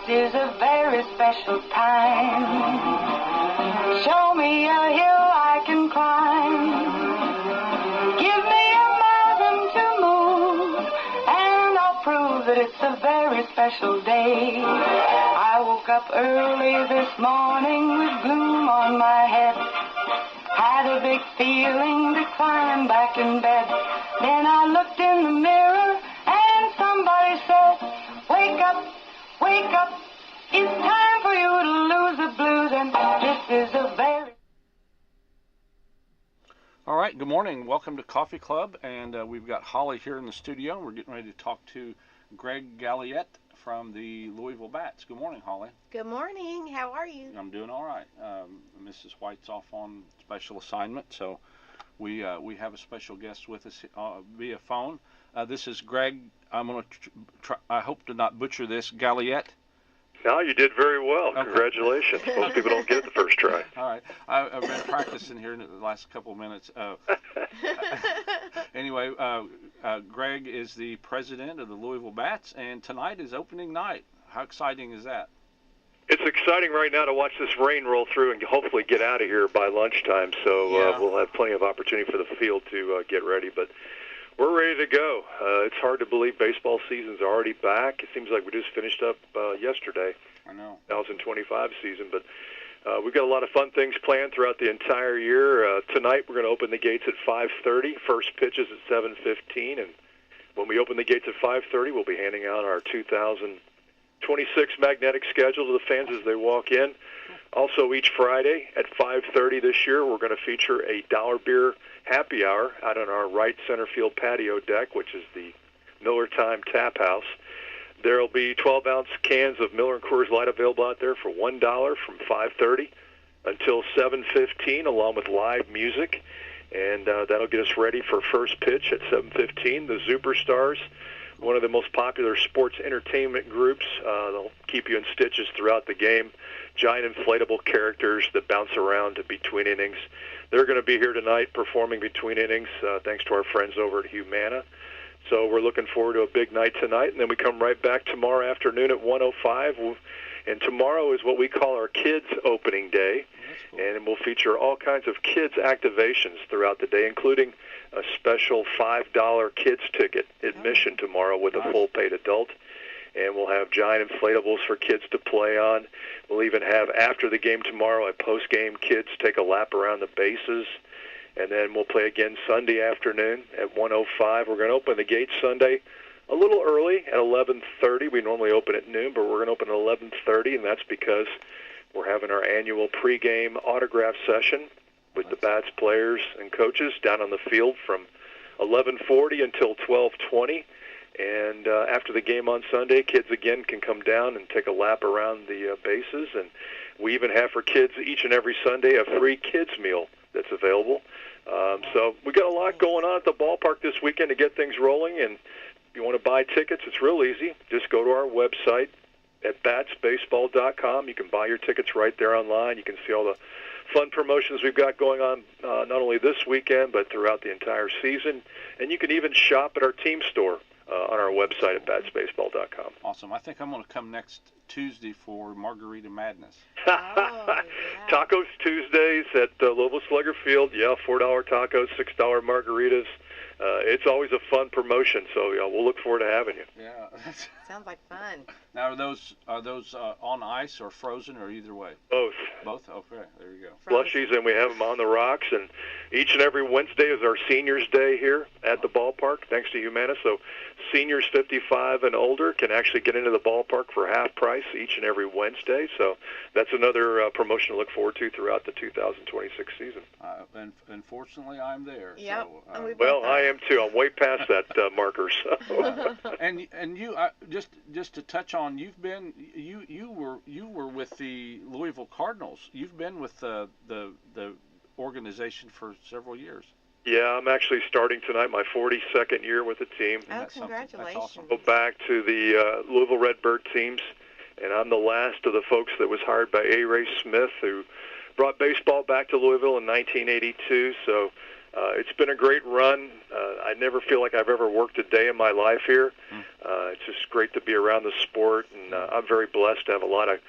is a very special time. Show me a hill I can climb. Give me a mountain to move, and I'll prove that it's a very special day. I woke up early this morning with gloom on my head. Had a big feeling to climb back in bed. Then I looked in the mirror and somebody said, wake up, wake up. It's time for you to lose the blues, and this is a very... All right, good morning. Welcome to Coffee Club, and we've got Holly here in the studio. We're getting ready to talk to Greg Galliette from the Louisville Bats. Good morning, Holly. Good morning. How are you? I'm doing all right. Mrs. White's off on special assignment, so we have a special guest with us via phone. This is Greg. I'm going to try. I hope to not butcher this. Galliette. No, you did very well. Okay. Congratulations. Most people don't get it the first try. All right. I've been practicing here in the last couple of minutes. Anyway, Greg is the president of the Louisville Bats, and tonight is opening night. How exciting is that? It's exciting right now to watch this rain roll through and hopefully get out of here by lunchtime, so we'll have plenty of opportunity for the field to get ready. But we're ready to go. It's hard to believe baseball season's already back. It seems like we just finished up yesterday. I know. 2025 season, but we've got a lot of fun things planned throughout the entire year. Tonight we're going to open the gates at 5:30. First pitch is at 7:15, and when we open the gates at 5:30, we'll be handing out our 2026 magnetic schedule to the fans as they walk in. Also, each Friday at 5:30 this year, we're going to feature a dollar beer happy hour out on our right center field patio deck, which is the Miller Time Tap House. There will be 12-ounce cans of Miller and Coors Light available out there for $1 from 5:30 until 7:15, along with live music. And that'll get us ready for first pitch at 7:15. The Superstars, one of the most popular sports entertainment groups. They'll keep you in stitches throughout the game. Giant inflatable characters that bounce around between innings. They're going to be here tonight performing between innings, thanks to our friends over at Humana. So we're looking forward to a big night tonight, and then we come right back tomorrow afternoon at 1:05. And tomorrow is what we call our Kids Opening Day, cool. And we'll feature all kinds of kids activations throughout the day, including a special $5 kids ticket admission tomorrow with a full paid adult. And we'll have giant inflatables for kids to play on. We'll even have, after the game tomorrow, a post-game kids take a lap around the bases. And then we'll play again Sunday afternoon at 1:05. We're going to open the gates Sunday a little early at 11:30. We normally open at noon, but we're going to open at 11:30, and that's because we're having our annual pregame autograph session with the Bats players and coaches down on the field from 11:40 until 12:20. And after the game on Sunday, kids again can come down and take a lap around the bases. And we even have for kids each and every Sunday a free kids meal that's available. So we got a lot going on at the ballpark this weekend to get things rolling. And if you want to buy tickets, it's real easy. Just go to our website at batsbaseball.com. You can buy your tickets right there online. You can see all the fun promotions we've got going on not only this weekend but throughout the entire season. And you can even shop at our team store on our website at batsbaseball.com. Awesome. I think I'm going to come next Tuesday for Margarita Madness. Tacos Tuesdays at Louisville Slugger Field. Yeah, $4 tacos, $6 margaritas. It's always a fun promotion, so we'll look forward to having you. Yeah. Sounds like fun. Now, are those on ice or frozen or either way? Both. Both? Okay, there you go. Slushies, and we have them on the rocks. And each and every Wednesday is our Seniors Day here at the ballpark, thanks to Humana. So seniors 55 and older can actually get into the ballpark for half price each and every Wednesday. So that's another promotion to look forward to throughout the 2026 season. And unfortunately, I'm there. Yep. So, well, I am too. I'm way past that marker. So. And you just to touch on, you were with the Louisville Cardinals. You've been with the organization for several years. Yeah, I'm actually starting tonight my 42nd year with the team. Oh, congratulations. That's awesome. Go back to the Louisville Redbird teams, and I'm the last of the folks that was hired by A. Ray Smith, who brought baseball back to Louisville in 1982. So It's been a great run. I never feel like I've ever worked a day in my life here. It's just great to be around the sport, and I'm very blessed to have a lot of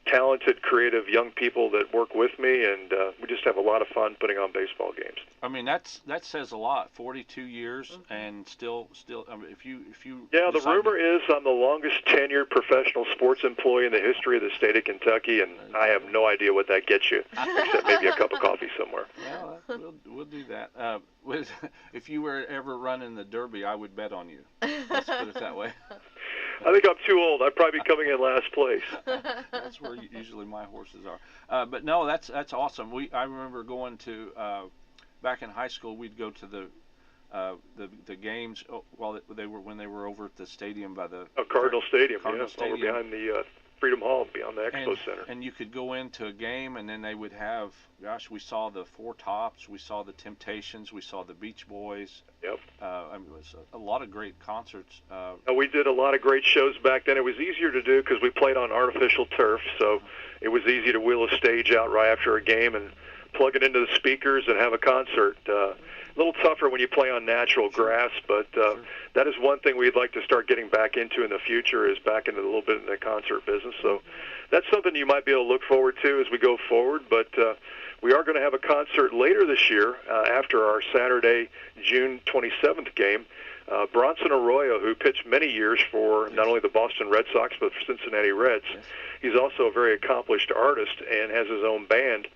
talented, creative young people that work with me, and we just have a lot of fun putting on baseball games. I mean, that says a lot. 42 years and still. I mean, if you. Yeah, the rumor is I'm the longest tenured professional sports employee in the history of the state of Kentucky, and I have no idea what that gets you, except maybe a cup of coffee somewhere. Well, we'll do that. If you were ever running the Derby, I would bet on you. Let's put it that way. I think I'm too old. I'd probably be coming in last place. That's where usually my horses are. But no, that's awesome. I remember going to back in high school. We'd go to the games when they were over at the stadium by the Cardinal Stadium. Cardinal Stadium. Over behind the Freedom Hall, beyond the Expo Center. And you could go into a game, and then they would have, we saw the Four Tops, we saw the Temptations, we saw the Beach Boys. Yep. I mean, it was a lot of great concerts. We did a lot of great shows back then. It was easier to do because we played on artificial turf, so it was easy to wheel a stage out right after a game and plug it into the speakers and have a concert. A little tougher when you play on natural grass, but that is one thing we'd like to start getting back into in the future, is back into a little bit in the concert business. So that's something you might be able to look forward to as we go forward. But we are going to have a concert later this year after our Saturday, June 27th game. Bronson Arroyo, who pitched many years for not only the Boston Red Sox but for Cincinnati Reds, he's also a very accomplished artist and has his own band.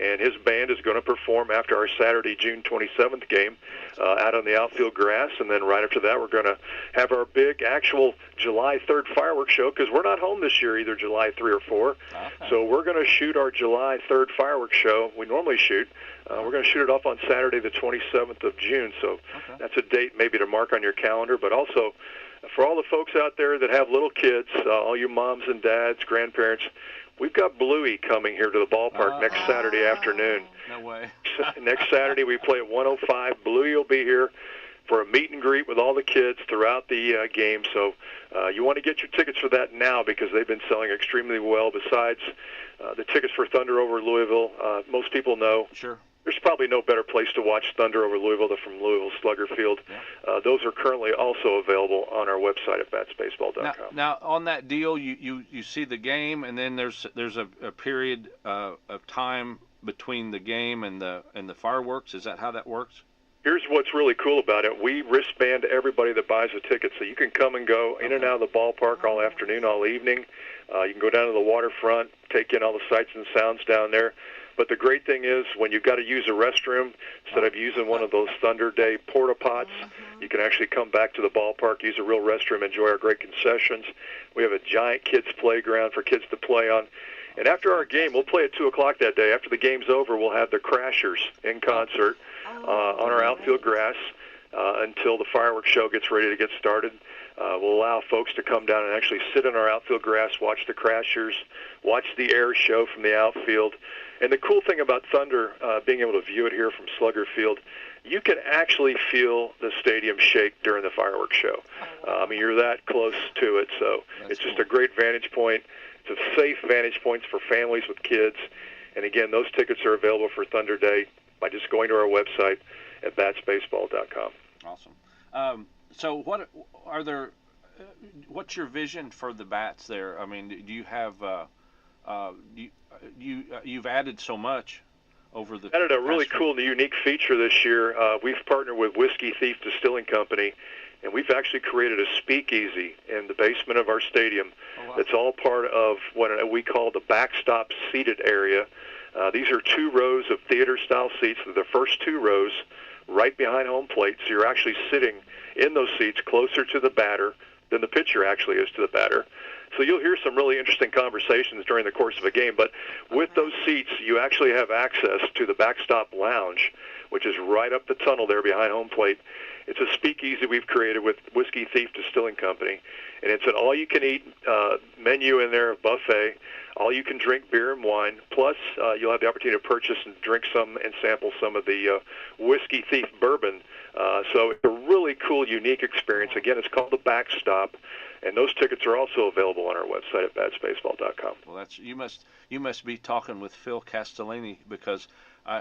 And his band is going to perform after our Saturday, June 27th game out on the outfield grass. And then right after that, we're going to have our big actual July 3rd fireworks show, because we're not home this year, either July 3 or 4. Okay. So we're going to shoot our July 3rd fireworks show. We normally shoot. We're going to shoot it off on Saturday, the 27th of June. So that's a date maybe to mark on your calendar. But also, for all the folks out there that have little kids, all you moms and dads, grandparents, we've got Bluey coming here to the ballpark next Saturday afternoon. No way. Next Saturday we play at 1:05. Bluey will be here for a meet and greet with all the kids throughout the game. So you want to get your tickets for that now, because they've been selling extremely well. Besides the tickets for Thunder over Louisville, most people know. Sure. There's probably no better place to watch Thunder over Louisville than from Louisville Slugger Field. Yeah. Those are currently also available on our website at batsbaseball.com. Now, on that deal, you see the game, and then there's a period of time between the game and the fireworks. Is that how that works? Here's what's really cool about it. We wristband everybody that buys a ticket, so you can come and go in and out of the ballpark all afternoon, all evening. You can go down to the waterfront, take in all the sights and sounds down there. But the great thing is, when you've got to use a restroom, instead of using one of those Thunder Day porta pots, you can actually come back to the ballpark, use a real restroom, enjoy our great concessions. We have a giant kids' playground for kids to play on. And after our game, we'll play at 2 o'clock that day. After the game's over, we'll have the Crashers in concert on our outfield grass until the fireworks show gets ready to get started. We'll allow folks to come down and actually sit in our outfield grass, watch the Crashers, watch the air show from the outfield. And the cool thing about Thunder, being able to view it here from Slugger Field, you can actually feel the stadium shake during the fireworks show. I mean, you're that close to it, so it's just a great vantage point. It's a safe vantage point for families with kids. And again, those tickets are available for Thunder Day by just going to our website at batsbaseball.com. Awesome. So what are there? What's your vision for the Bats there? I mean, do you have? You've added so much over the. Added a really cool and unique feature this year. We've partnered with Whiskey Thief Distilling Company, and we've actually created a speakeasy in the basement of our stadium. Oh, wow. That's all part of what we call the backstop seated area. These are 2 rows of theater-style seats. They're the first 2 rows right behind home plate, so you're actually sitting in those seats closer to the batter than the pitcher actually is to the batter. So you'll hear some really interesting conversations during the course of a game. But with those seats, you actually have access to the backstop lounge, which is right up the tunnel there behind home plate. It's a speakeasy we've created with Whiskey Thief Distilling Company, and it's an all-you-can-eat menu in there, buffet, all-you-can-drink beer and wine, plus you'll have the opportunity to purchase and drink some and sample some of the Whiskey Thief bourbon. So it's a really cool, unique experience. Again, it's called the Backstop. And those tickets are also available on our website at batsbaseball.com. Well, that's you must be talking with Phil Castellini, because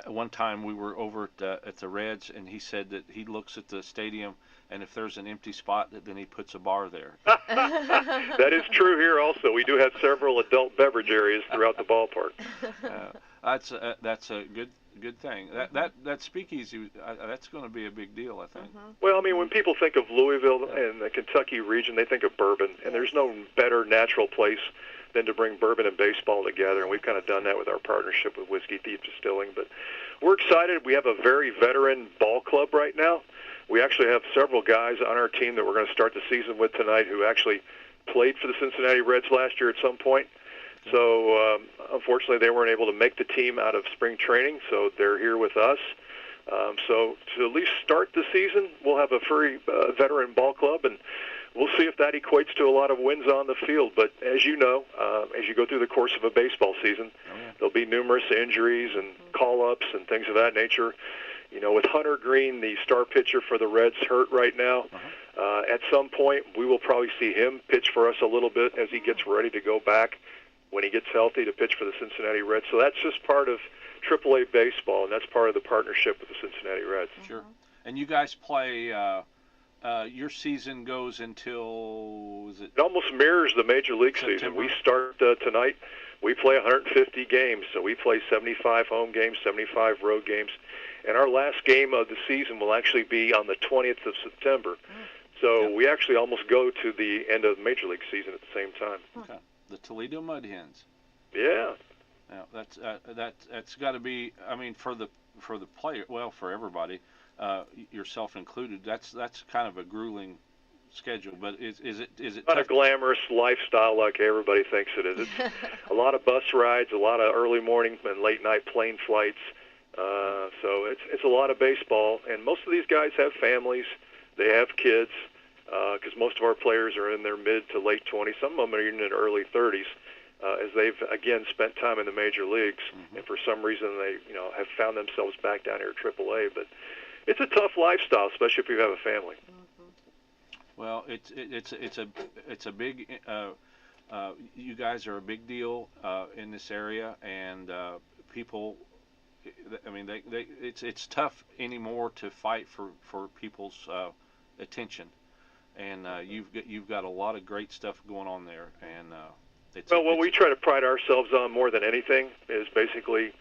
one time we were over at the Reds, and he said that he looks at the stadium, and if there's an empty spot, then he puts a bar there. That is true here also. We do have several adult beverage areas throughout the ballpark. That's a good thing. That speakeasy, that's going to be a big deal, I think. Well, I mean, when people think of Louisville and the Kentucky region, they think of bourbon, and there's no better natural place than to bring bourbon and baseball together, and we've kind of done that with our partnership with Whiskey Thief Distilling. But we're excited. We have a very veteran ball club right now. We actually have several guys on our team that we're going to start the season with tonight who actually played for the Cincinnati Reds last year at some point. So unfortunately, they weren't able to make the team out of spring training, so they're here with us. So to at least start the season, we'll have a very veteran ball club, and we'll see if that equates to a lot of wins on the field. But as you know, as you go through the course of a baseball season, there'll be numerous injuries and call-ups and things of that nature. You know, with Hunter Green, the star pitcher for the Reds, hurt right now, at some point we will probably see him pitch for us a little bit as he gets ready to go back when he gets healthy to pitch for the Cincinnati Reds. So that's just part of AAA baseball, and that's part of the partnership with the Cincinnati Reds. Sure. And you guys play, your season goes until, is it? It almost mirrors the Major League September? season. We start tonight. We play 150 games, so we play 75 home games, 75 road games. And our last game of the season will actually be on the 20th of September. So we actually almost go to the end of the Major League season at the same time. Okay. The Toledo Mud Hens. Yeah. Now that's got to be. I mean, for the player, well, for everybody, yourself included. That's kind of a grueling schedule. But is it not a glamorous lifestyle like everybody thinks it is? It's a lot of bus rides, a lot of early morning and late night plane flights. So it's a lot of baseball, and most of these guys have families. They have kids, because most of our players are in their mid to late 20s. Some of them are even in early 30s, as they've again spent time in the major leagues, and for some reason they have found themselves back down here at AAA. But it's a tough lifestyle, especially if you have a family. Well, it's a big. You guys are a big deal in this area, and people. I mean, it's tough anymore to fight for people's attention, and you've got a lot of great stuff going on there, and what we try to pride ourselves on more than anything is basically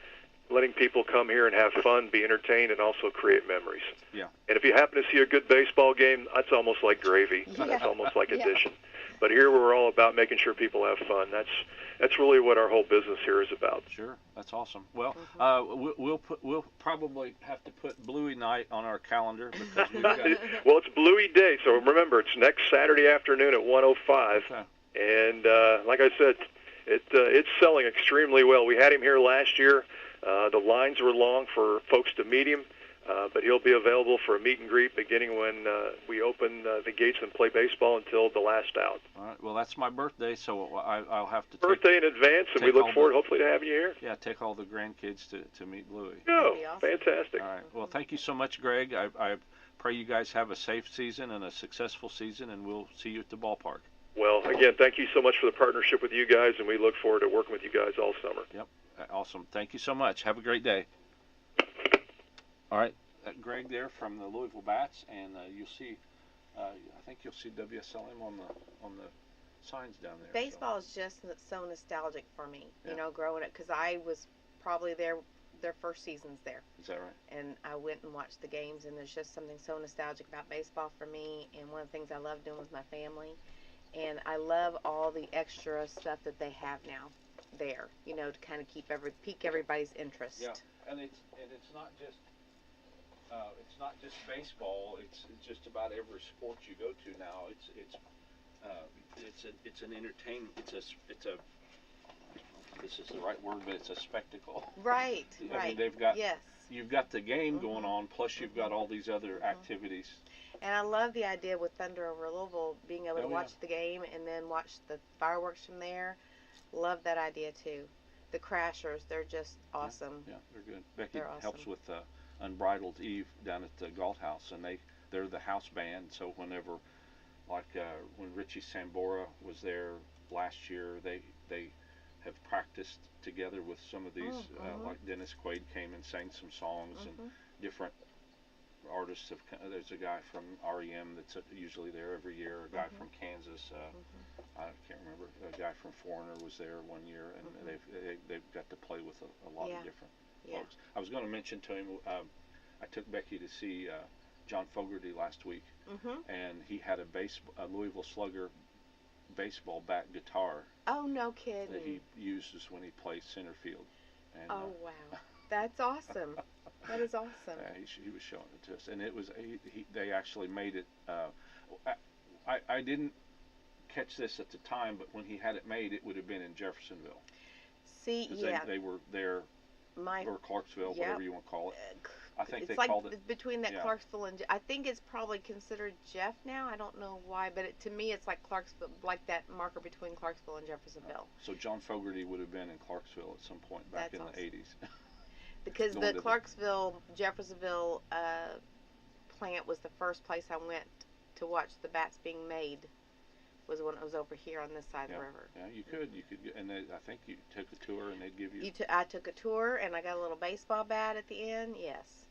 letting people come here and have fun, be entertained, and also create memories. Yeah. And if you happen to see a good baseball game, that's almost like gravy. Yeah. That's almost like addition. But here we're all about making sure people have fun. That's really what our whole business here is about. Sure, that's awesome. Well, we'll probably have to put Bluey Night on our calendar because we've got. Well, it's Bluey Day, so remember it's next Saturday afternoon at 1:05. Okay. And like I said, it's selling extremely well. We had him here last year. The lines were long for folks to meet him. But he'll be available for a meet and greet beginning when we open the gates and play baseball until the last out. All right. Well, that's my birthday, so I'll have to birthday in advance, and we look forward, hopefully, to having you here. Yeah, take all the grandkids to meet Bluey. Oh, fantastic. All right. Well, thank you so much, Greg. I pray you guys have a safe season and a successful season, and we'll see you at the ballpark. Well, again, thank you so much for the partnership with you guys, and we look forward to working with you guys all summer. Yep. Awesome. Thank you so much. Have a great day. All right, Greg there from the Louisville Bats, and you'll see. I think you'll see WSLM on the signs down there. Baseball is just so nostalgic for me. You know, growing up, because I was probably their first seasons there. Is that right? And I went and watched the games, and there's just something so nostalgic about baseball for me. And one of the things I love doing with my family, and I love all the extra stuff that they have now there. You know, to kind of pique everybody's interest. Yeah, and it's not just. It's not just baseball. It's just about every sport you go to now. It's an entertainment. It's a. This is the right word, but it's a spectacle. Right. I mean, they've got. Yes. You've got the game going on, plus you've got all these other activities. And I love the idea with Thunder over Louisville being able to watch the game and then watch the fireworks from there. Love that idea too. The Crashers, they're just awesome. Yeah, they're good. Becky helps with. Unbridled Eve down at the Galt House, and they're the house band. So whenever like when Richie Sambora was there last year, they have practiced together with some of these, like Dennis Quaid came and sang some songs, and different artists have. There's a guy from REM that's usually there every year. A guy from Kansas. I can't remember. A guy from Foreigner was there one year, and they've got to play with a lot of different folks. I was going to mention to him. I took Becky to see John Fogerty last week, and he had a Louisville Slugger baseball bat guitar. Oh, no kidding. That he uses when he plays center field. And, oh, wow. That's awesome. That is awesome. He was showing it to us, and it was they actually made it. I didn't catch this at the time, but when he had it made, it would have been in Jeffersonville. See, yeah. They were there, or Clarksville, whatever you want to call it. I think they called it between that Clarksville and I think it's probably considered Jeff now. I don't know why, but to me it's like Clarksville, like that marker between Clarksville and Jeffersonville. So John Fogerty would have been in Clarksville at some point back in the 80s. Because the Clarksville, Jeffersonville plant was the first place I went to watch the bats being made. Was when it was over here on this side of the river. Yeah, you could, and I think you took a tour, and they'd give you. I took a tour, and I got a little baseball bat at the end. Yes,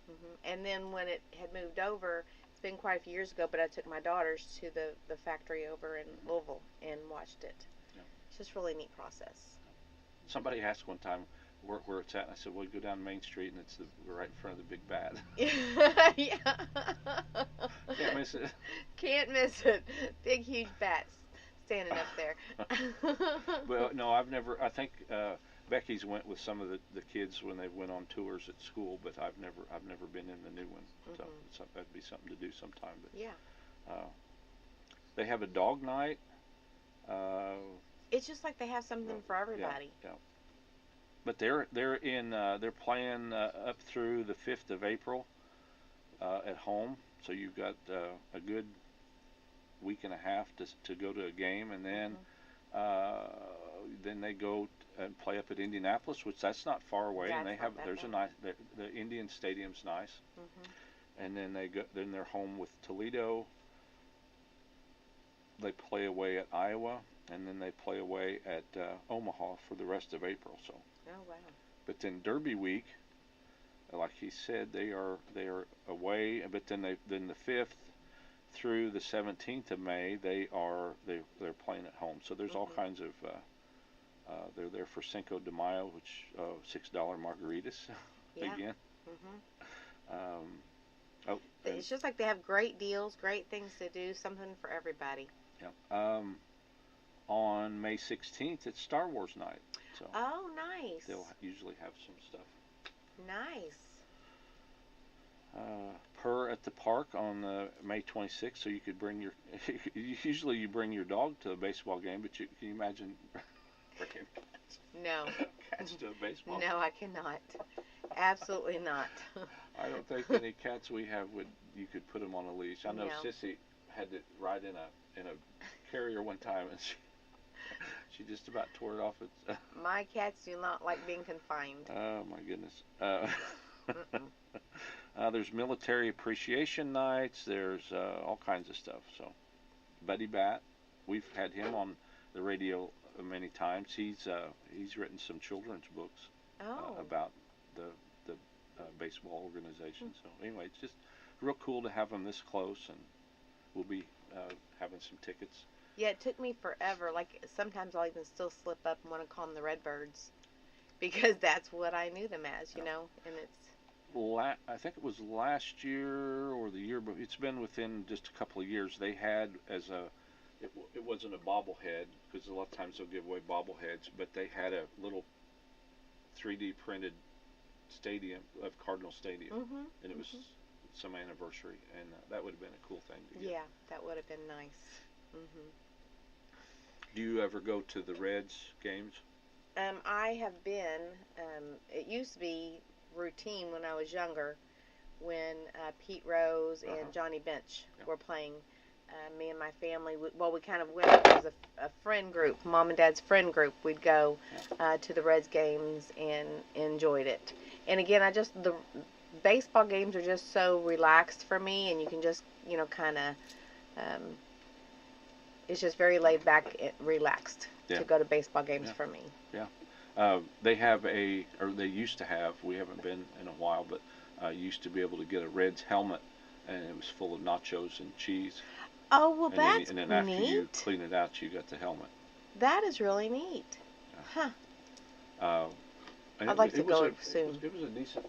and then when it had moved over, it's been quite a few years ago, but I took my daughters to the factory over in Louisville and watched it. Yeah. It's just a really neat process. Somebody asked one time where it's at, and I said, "Well, you go down Main Street, and it's right in front of the big bat." Yeah. Can't miss it. Can't miss it. Big, huge bats. Standing up there. Well, no, I've never. I think Becky's went with some of the kids when they went on tours at school, but I've never been in the new one. So that'd be something to do sometime. But yeah. They have a dog night. It's just like they have something for everybody. Yeah. But they're playing up through the 5th of April at home. So you've got a good week and a half to go to a game, and then they go and play up at Indianapolis, which that's not far away, and they have there's a nice the Indian Stadium's nice, and then they're home with Toledo. They play away at Iowa, and then they play away at Omaha for the rest of April. So. Oh wow! But then Derby week, like he said, they are away, but then the 5th. Through the 17th of May, they're playing at home. So there's all kinds of. They're there for Cinco de Mayo, which $6 margaritas again. It's just like they have great deals, great things to do, something for everybody. Yeah. On May 16th, it's Star Wars night. So oh, nice. They'll usually have some stuff. Nice. Per at the park on May 26th, so you could bring your. Usually you bring your dog to a baseball game, but can you imagine bringing no cats to a baseball? No, I cannot. Absolutely not. I don't think any cats we have you could put them on a leash. I know Sissy had to ride in a carrier one time, and she just about tore it off. My cats do not like being confined. Oh my goodness. There's military appreciation nights. There's all kinds of stuff. So, Buddy Bat, we've had him on the radio many times. He's written some children's books about the baseball organization. So anyway, it's just real cool to have him this close, and we'll be having some tickets. Yeah, it took me forever. Like sometimes I'll even still slip up and want to call them the Redbirds, because that's what I knew them as, you know, and it's. I think it was last year or the year, but it's been within just a couple of years. They had it wasn't a bobblehead, because a lot of times they'll give away bobbleheads, but they had a little 3D printed stadium of Cardinal Stadium, and it was some anniversary, and that would have been a cool thing to get. Yeah, that would have been nice. Do you ever go to the Reds games? I have been. It used to be routine when I was younger, when Pete Rose and Johnny Bench were playing. Me and my family, we kind of went as a friend group, Mom and Dad's friend group. We'd go to the Reds games and enjoyed it. And again, the baseball games are just so relaxed for me, and you can just, kind of it's just very laid back, relaxed Yeah. to go to baseball games Yeah. for me. They have or they used to have, we haven't been in a while, but used to be able to get a Reds helmet, and it was full of nachos and cheese. Oh, well, and that's then, and then after you neat. clean it out, you got the helmet. That is really neat. Huh. And I'd like to was go a, soon. It was a decent.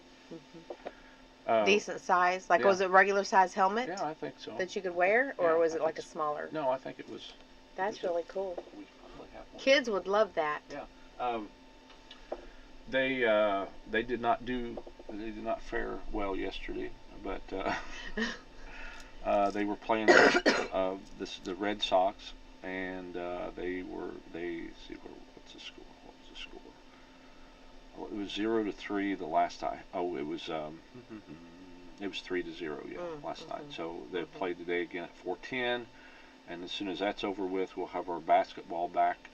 Decent size? Like, yeah. was it regular size helmet Yeah, I think so. that you could wear? Or Yeah, was I it think like a so. smaller? No, I think it was. That's really cool. We probably have one. Kids would love that. Yeah. They did not fare well yesterday, but they were playing the Red Sox, and what's the score? What was the score? Well, it was 0-3 the last time. Oh, it was 3-0. Yeah, last night. So they play today again at 4:10, and as soon as that's over with, we'll have our basketball back.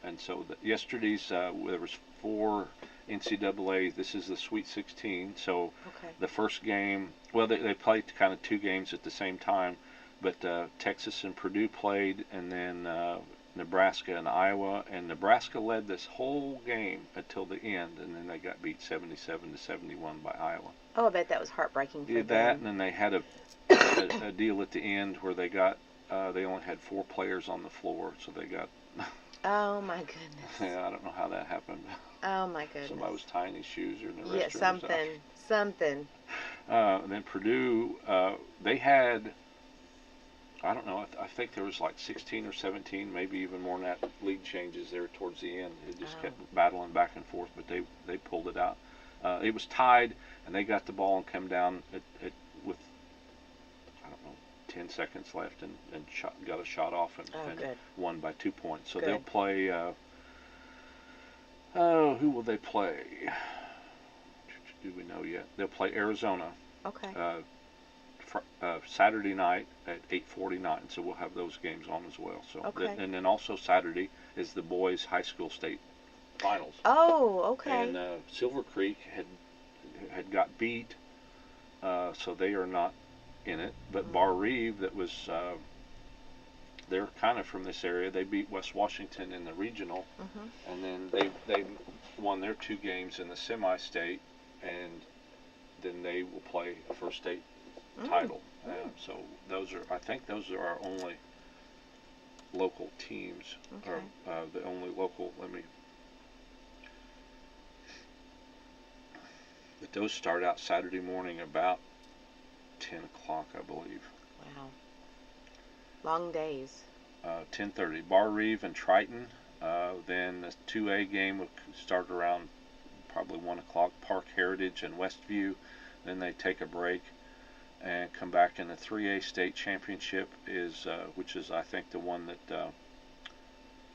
And so yesterday's there was 4 NCAA. This is the Sweet 16. So the first game, well, they played kind of 2 games at the same time, but Texas and Purdue played, and then Nebraska and Iowa, and Nebraska led this whole game until the end, and then they got beat 77-71 by Iowa. Oh, I bet that was heartbreaking for them. That, and then they had a deal at the end where they got they only had 4 players on the floor, so they got. Oh my goodness. Yeah, I don't know how that happened. Oh my goodness. Somebody was tying his shoes or in the restroom. Yeah, something. And then Purdue, they had, I don't know, I think there was like 16 or 17, maybe even more than that, lead changes there towards the end. It just kept battling back and forth, but they pulled it out. It was tied, and they got the ball and came down with, I don't know, 10 seconds left, and got a shot off and won by 2 points. So they'll play, who will they play? Do we know yet? They'll play Arizona. Okay. Saturday night at 8:49, so we'll have those games on as well. So, and then also Saturday is the boys' high school state finals. Oh, okay. And Silver Creek had got beat, so they are not in it. But Bar Reeve, that was they're kind of from this area. They beat West Washington in the regional, and then they won their 2 games in the semi-state, and then they will play the first state title. So I think those are our only local teams, or the only local. But those start out Saturday morning about 10 o'clock, I believe. Wow. Long days. 10:30. Bar Reeve and Triton. Then the 2A game will start around probably 1 o'clock. Park Heritage and Westview. Then they take a break and come back. And the 3A state championship is, which is I think the one that,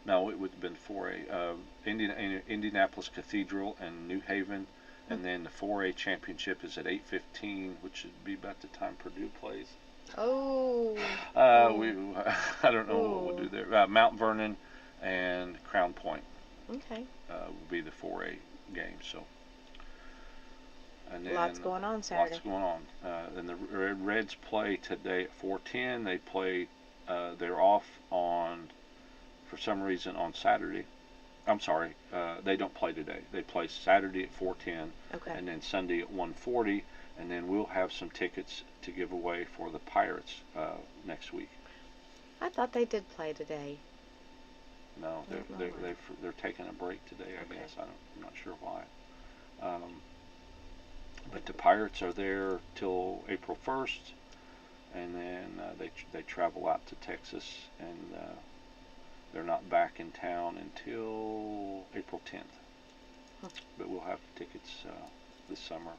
no, it would have been 4A. Indianapolis Cathedral and New Haven. And then the 4A championship is at 8:15, which would be about the time Purdue plays. Oh. I don't know what we'll do there. Mount Vernon and Crown Point. Okay. Will be the 4A game. So. And then lots going on Saturday. Lots going on. Then the Reds play today at 4:10. They play. They're off for some reason on Saturday. I'm sorry. They don't play today. They play Saturday at 4:10. Okay. And then Sunday at 1:40. And then we'll have some tickets to give away for the Pirates next week. I thought they did play today. No, they're taking a break today. I guess I'm not sure why. But the Pirates are there till April 1st, and then they travel out to Texas, and they're not back in town until April 10th. But we'll have tickets this summer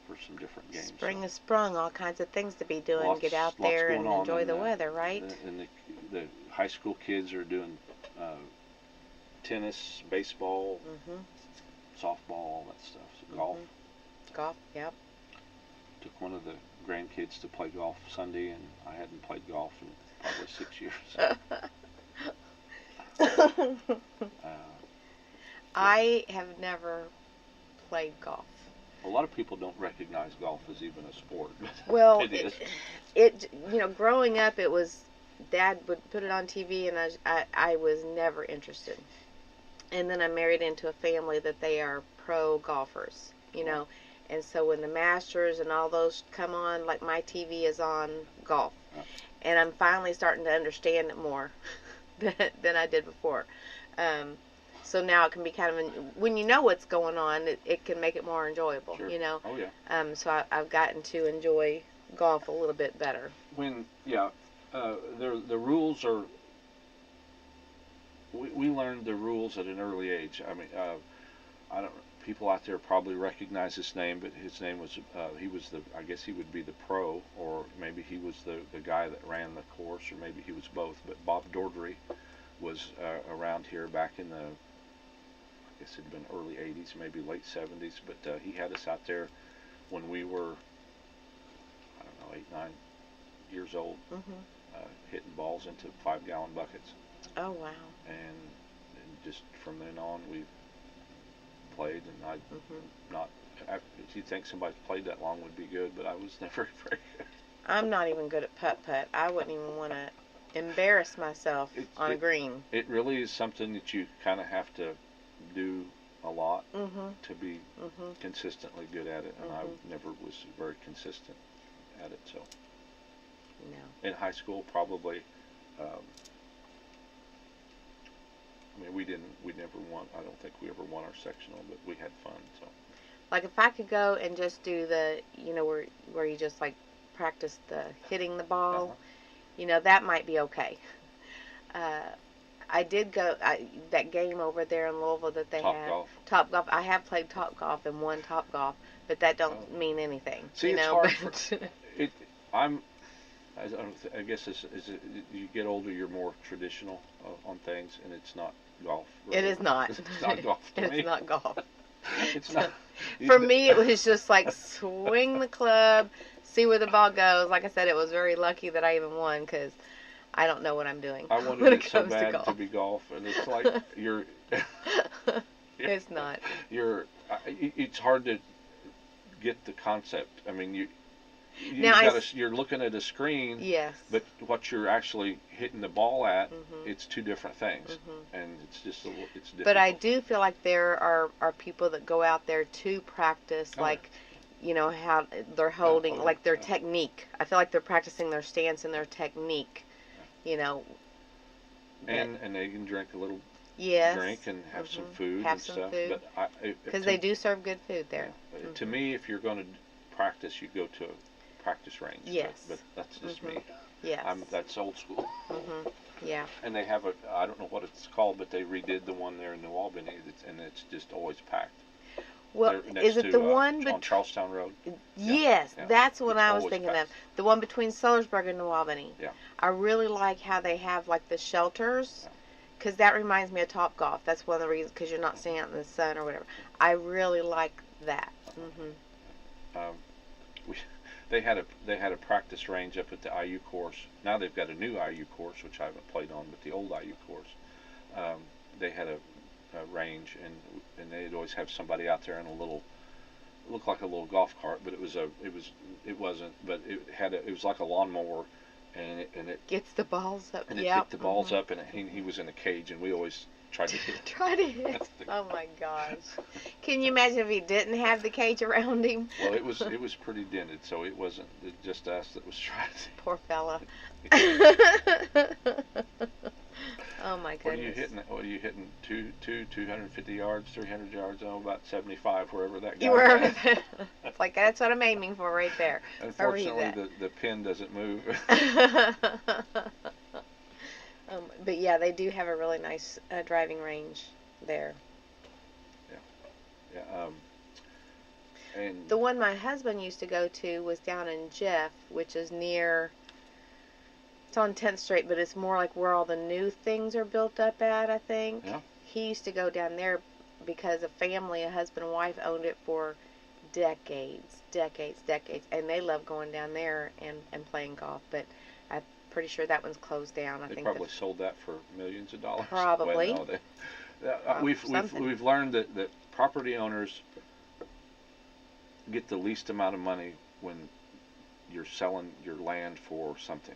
for some different games. Spring has sprung, all kinds of things to be doing. Get out there and enjoy the weather, right? And the high school kids are doing tennis, baseball, softball, all that stuff. So golf. Golf, yep. Took one of the grandkids to play golf Sunday, and I hadn't played golf in probably 6 years. I have never played golf. A lot of people don't recognize golf as even a sport. Well, it is. It growing up, it was Dad would put it on TV, and I was never interested. And then I married into a family that they are pro golfers, you know. And so when the Masters and all those come on, like my TV is on golf. And I'm finally starting to understand it more than I did before. So now it can be kind of, when you know what's going on, it can make it more enjoyable, Sure. you know. Oh, yeah. So I've gotten to enjoy golf a little bit better. The rules are, we learned the rules at an early age. I mean, I don't, people out there probably recognize his name, but his name was, he was I guess he would be the pro, or maybe he was the guy that ran the course, or maybe he was both. But Bob Dordry was around here back in the, I guess it'd been early 80s, maybe late 70s, but he had us out there when we were, I don't know, 8, 9 years old, hitting balls into 5-gallon buckets. Oh, wow. And just from then on, we've played, and not, you'd think somebody played that long would be good, but I was never very good. I'm not even good at putt-putt. I wouldn't even want to embarrass myself on a green. It really is something that you kind of have to do a lot to be consistently good at it, and I never was very consistent at it. So No. in high school, probably, I mean, we never won. I don't think we ever won our sectional, but we had fun. So, like, if I could go and just do the, you know, where you just like practice the hitting the ball, you know, that might be okay. I did go that game over there in Louisville that they had. Top Golf. I have played Top Golf and won Top Golf, but that don't mean anything. See, you it's know? hard. I guess as you get older, you're more traditional on things, and it's not golf. Really. It is not. It's not golf to me. It's not golf. It's not. For me, it was just like swing the club, see where the ball goes. Like I said, it was very lucky that I even won, because I don't know what I'm doing. I wanted it so bad to be golf, and it's like it's not. It's hard to get the concept. I mean, you're looking at a screen. Yes. But what you're actually hitting the ball at, it's two different things, and it's just it's different. But I do feel like there are people that go out there to practice, you know, how they're holding, like their technique. I feel like they're practicing their stance and their technique, you know. And they can drink a little drink and have some food have and some stuff. food. Because they do serve good food there. Yeah. To me, if you're going to practice, you go to a practice range. Yes. But that's just me. Yes. That's old school. Yeah. And they have I don't know what it's called, but they redid the one there in New Albany, and it's just always packed. Well, is it the one on Charlestown Road? Yes, yeah. That's what I was always thinking packed. of. The one between Sellersburg and New Albany. Yeah. I really like how they have like the shelters, because that reminds me of Top Golf. That's one of the reasons, because you're not sitting out in the sun or whatever. I really like that. They had a practice range up at the IU course. Now they've got a new IU course, which I haven't played on, but the old IU course, they had a range, and they'd always have somebody out there in it looked like a little golf cart, but it wasn't, but it was like a lawnmower, and it gets the balls up. And it picked the balls up, and he was in a cage, and we always tried to hit. Oh my gosh! Can you imagine if he didn't have the cage around him? Well, it was pretty dented, so it wasn't just us that was trying to. Poor fella. Oh my goodness. What are you hitting? 250 yards, 300 yards, about 75, wherever that guy you were. It's like, that's what I'm aiming for right there. Unfortunately, the pin doesn't move. But yeah, they do have a really nice driving range there. Yeah. And the one my husband used to go to was down in Jeff, which is near. It's on 10th Street, but it's more like where all the new things are built up at, I think. Yeah. He used to go down there because a husband and wife, owned it for decades, and they love going down there and playing golf, but I'm pretty sure that one's closed down. I think think probably sold that for millions of dollars. Probably. Well, no, we've learned that property owners get the least amount of money when you're selling your land for something.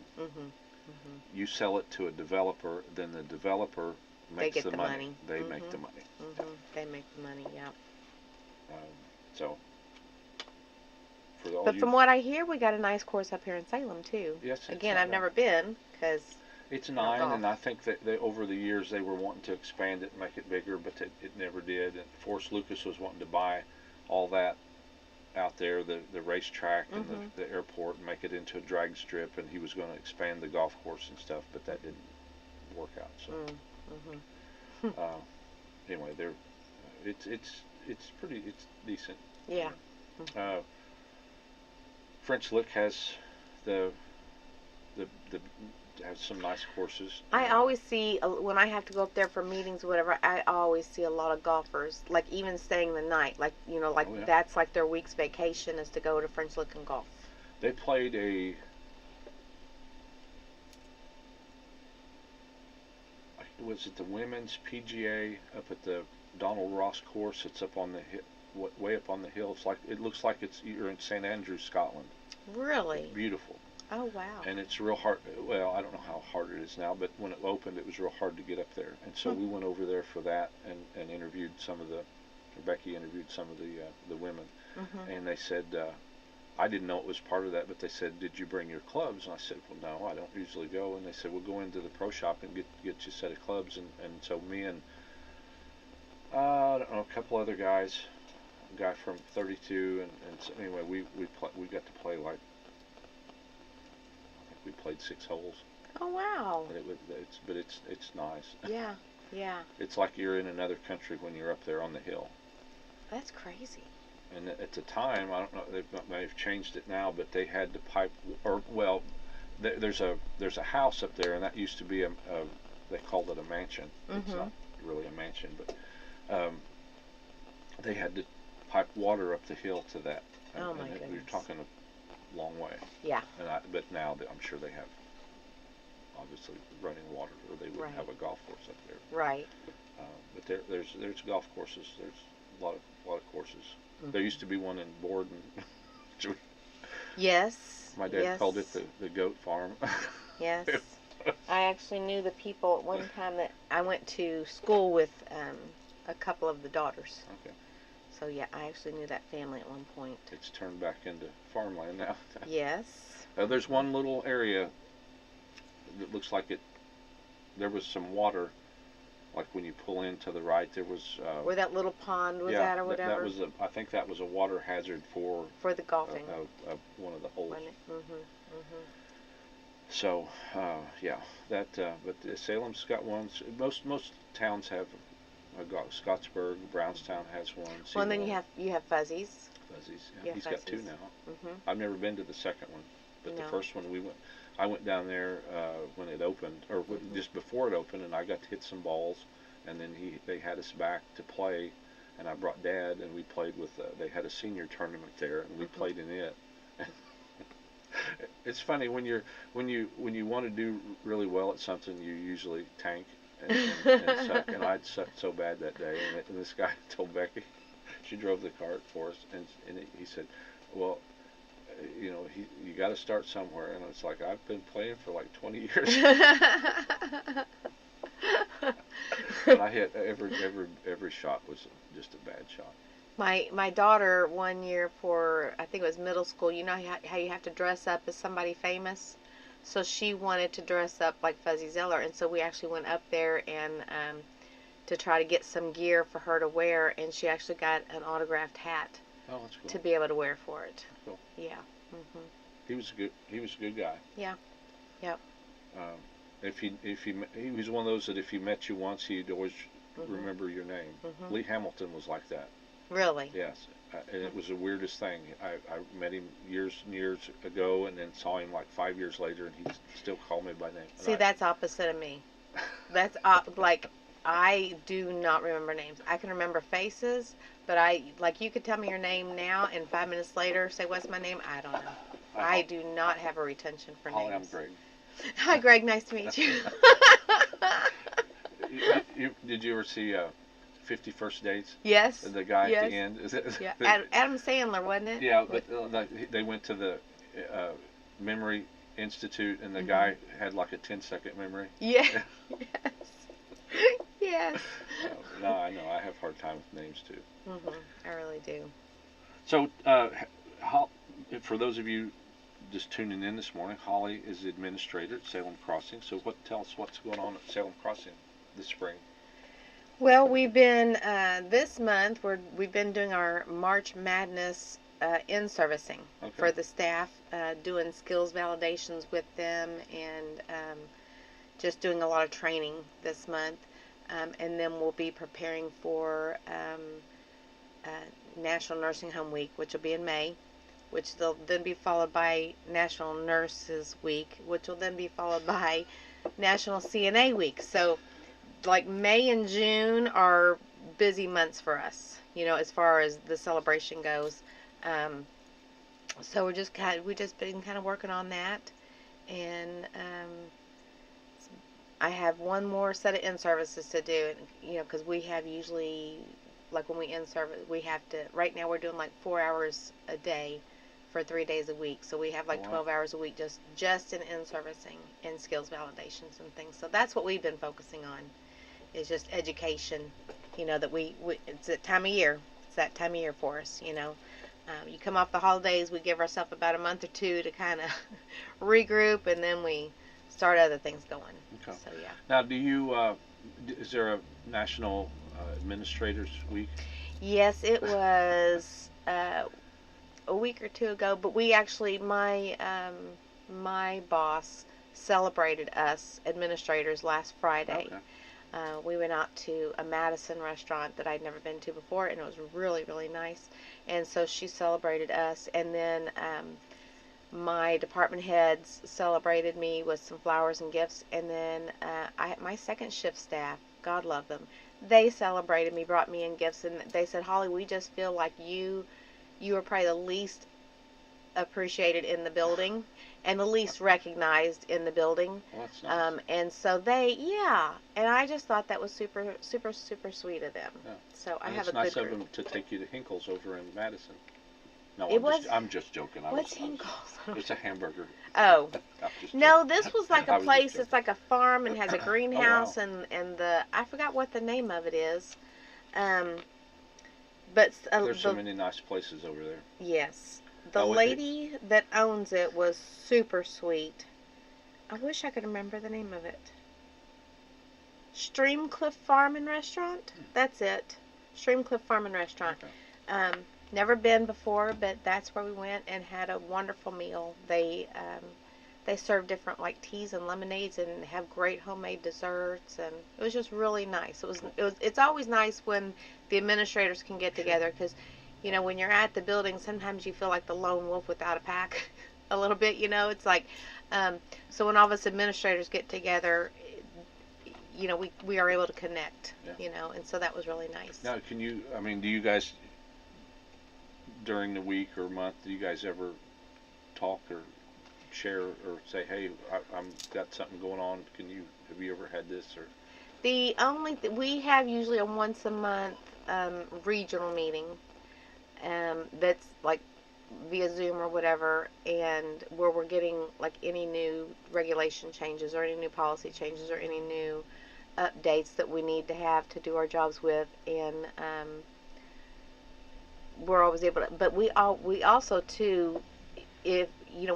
You sell it to a developer, then the developer makes get the money. money. They make the money. They make the money. Yeah. So. For all But from what I hear, we got a nice course up here in Salem too. Yes. Again, I've never been because. It's 9, and I think that over the years they were wanting to expand it and make it bigger, but it never did. And Forrest Lucas was wanting to buy all that out there, the racetrack and the airport, and make it into a drag strip, and he was going to expand the golf course and stuff, but that didn't work out. So anyway, it's decent. Yeah. French Lick has has some nice courses. I always see, when I have to go up there for meetings or whatever, I always see a lot of golfers, like even staying the night, like, that's like their week's vacation is to go to French Lick and golf. They played was it the women's PGA up at the Donald Ross course? It's up on the way up on the hill. It looks like you're in St Andrews, Scotland. Really? It's beautiful. Oh, wow. And it's real hard. Well, I don't know how hard it is now, but when it opened, it was real hard to get up there. And so we went over there for that and interviewed Becky interviewed some of the women. And they said, I didn't know it was part of that, but they said, did you bring your clubs? And I said, well, no, I don't usually go. And they said, well, go into the pro shop and get you a set of clubs. And so me and, I don't know, a couple other guys, a guy from 32, and so anyway, we got to play we played 6 holes. Oh, wow. But it's nice. Yeah, yeah. It's like you're in another country when you're up there on the hill. That's crazy. And at the time, I don't know, they may have changed it now, but they had to pipe, there's a house up there, and that used to be they called it a mansion. It's not really a mansion, but they had to pipe water up the hill to that. Oh my goodness. You're talking a long way. Yeah. But now I'm sure they have obviously running water, or they wouldn't have a golf course up there. Right. But there's golf courses. There's a lot of courses. There used to be one in Borden. Yes. My dad called it the goat farm. Yes. I actually knew the people at one time that I went to school with a couple of the daughters. Okay. So yeah, I actually knew that family at one point. It's turned back into farmland now. Yes. There's one little area that looks like there was some water, like when you pull in to the right, there was... where that little pond was at or whatever? I think that was a water hazard for the golfing. One of the holes. Mm-hmm. So, but Salem's got one. Most towns have Scottsburg, Brownstown has one. Well, and then you have Fuzzies. Fuzzies, yeah. He's got 2 now. Mm-hmm. I've never been to the second one, but No. the first one I went down there when it opened, or just before it opened, and I got to hit some balls, and then they had us back to play, and I brought Dad, and we played with. They had a senior tournament there, and we played in it. It's funny when you want to do really well at something, you usually tank and suck, and I'd sucked so bad that day, and this guy told Becky, she drove the cart for us, and he said, well, you got to start somewhere, and it's like, I've been playing for like 20 years. And I hit every shot was just a bad shot. My daughter, one year for, I think it was middle school, you know how you have to dress up as somebody famous? So she wanted to dress up like Fuzzy Zeller, and so we actually went up there and to try to get some gear for her to wear, and she actually got an autographed hat. Oh, that's cool. To be able to wear for it. Cool. Yeah. Mhm. He was a good guy. Yeah. Yep. He was one of those that if he met you once, he'd always remember your name. Lee Hamilton was like that. Really? Yes. And it was the weirdest thing. I met him years and years ago, and then saw him like 5 years later, and he still called me by name. See, that's opposite of me. That's like, I do not remember names. I can remember faces, but you could tell me your name now, and 5 minutes later say, what's my name? I don't know. I do not have a retention for names. Hi, I'm Greg. Hi, Greg. Nice to meet you. Did you ever see 50 First Dates? Yes. The guy at the end. Yeah. Adam Sandler, wasn't it? Yeah, but they went to the memory institute, and the guy had like a 10-second memory. Yeah. Yes. Yes. No, I know. I have a hard time with names too. I really do. So, for those of you just tuning in this morning, Holly is the administrator at Salem Crossing. So, tell us what's going on at Salem Crossing this spring. Well, we've been this month. We've been doing our March Madness in-servicing for the staff, doing skills validations with them, and just doing a lot of training this month. And then we'll be preparing for National Nursing Home Week, which will be in May, which will then be followed by National Nurses Week, which will then be followed by National CNA Week. So, like, May and June are busy months for us, as far as the celebration goes. So we've just been kind of working on that, and I have one more set of in-services to do, because we have usually, like, when we in-service, we have to, right now we're doing like 4 hours a day for 3 days a week. So we have like 12 hours a week just in in-servicing and skills validations and things. So that's what we've been focusing on, is just education, that we it's that time of year. It's that time of year for us, You come off the holidays, we give ourselves about a month or two to kind of regroup, and then we start other things going. Okay. So, yeah. Now, is there a National Administrators Week? Yes, it was a week or two ago, but we actually, my boss celebrated us administrators last Friday. Okay. We went out to a Madison restaurant that I'd never been to before, and it was really, really nice. And so she celebrated us, and then my department heads celebrated me with some flowers and gifts, and then my second shift staff, God love them, they celebrated me, brought me in gifts, and they said, Holly, we just feel like you are probably the least appreciated in the building and the least recognized in the building. Well, that's nice. And so and I just thought that was super, super, super sweet of them. Yeah. So I And have it's a good nice of group. them to take you to Hinkle's over in Madison. No, I'm just joking. What's Hinkle's? It's a hamburger. Oh. No, joking. this was like a place. It's like a farm and has a greenhouse, Oh, wow. and I forgot what the name of it is. But there's so many nice places over there. Yes. The lady that owns it was super sweet. I wish I could remember the name of it. Streamcliff Farm and Restaurant? That's it. Streamcliff Farm and Restaurant. Okay. Never been before, but that's where we went and had a wonderful meal. They serve different like teas and lemonades and have great homemade desserts, and it was just really nice. It's always nice when the administrators can get together, because when you're at the building, sometimes you feel like the lone wolf without a pack a little bit, it's like, so when all of us administrators get together, we are able to connect, and so that was really nice. Now, do you guys, during the week or month, do you guys ever talk or share or say, hey, I'm got something going on, have you ever had this? Or the only we have usually a once a month regional meeting, that's like via Zoom or whatever, and where we're getting like any new regulation changes or any new policy changes or any new updates that we need to have to do our jobs with, and we're always able to, but we also too, if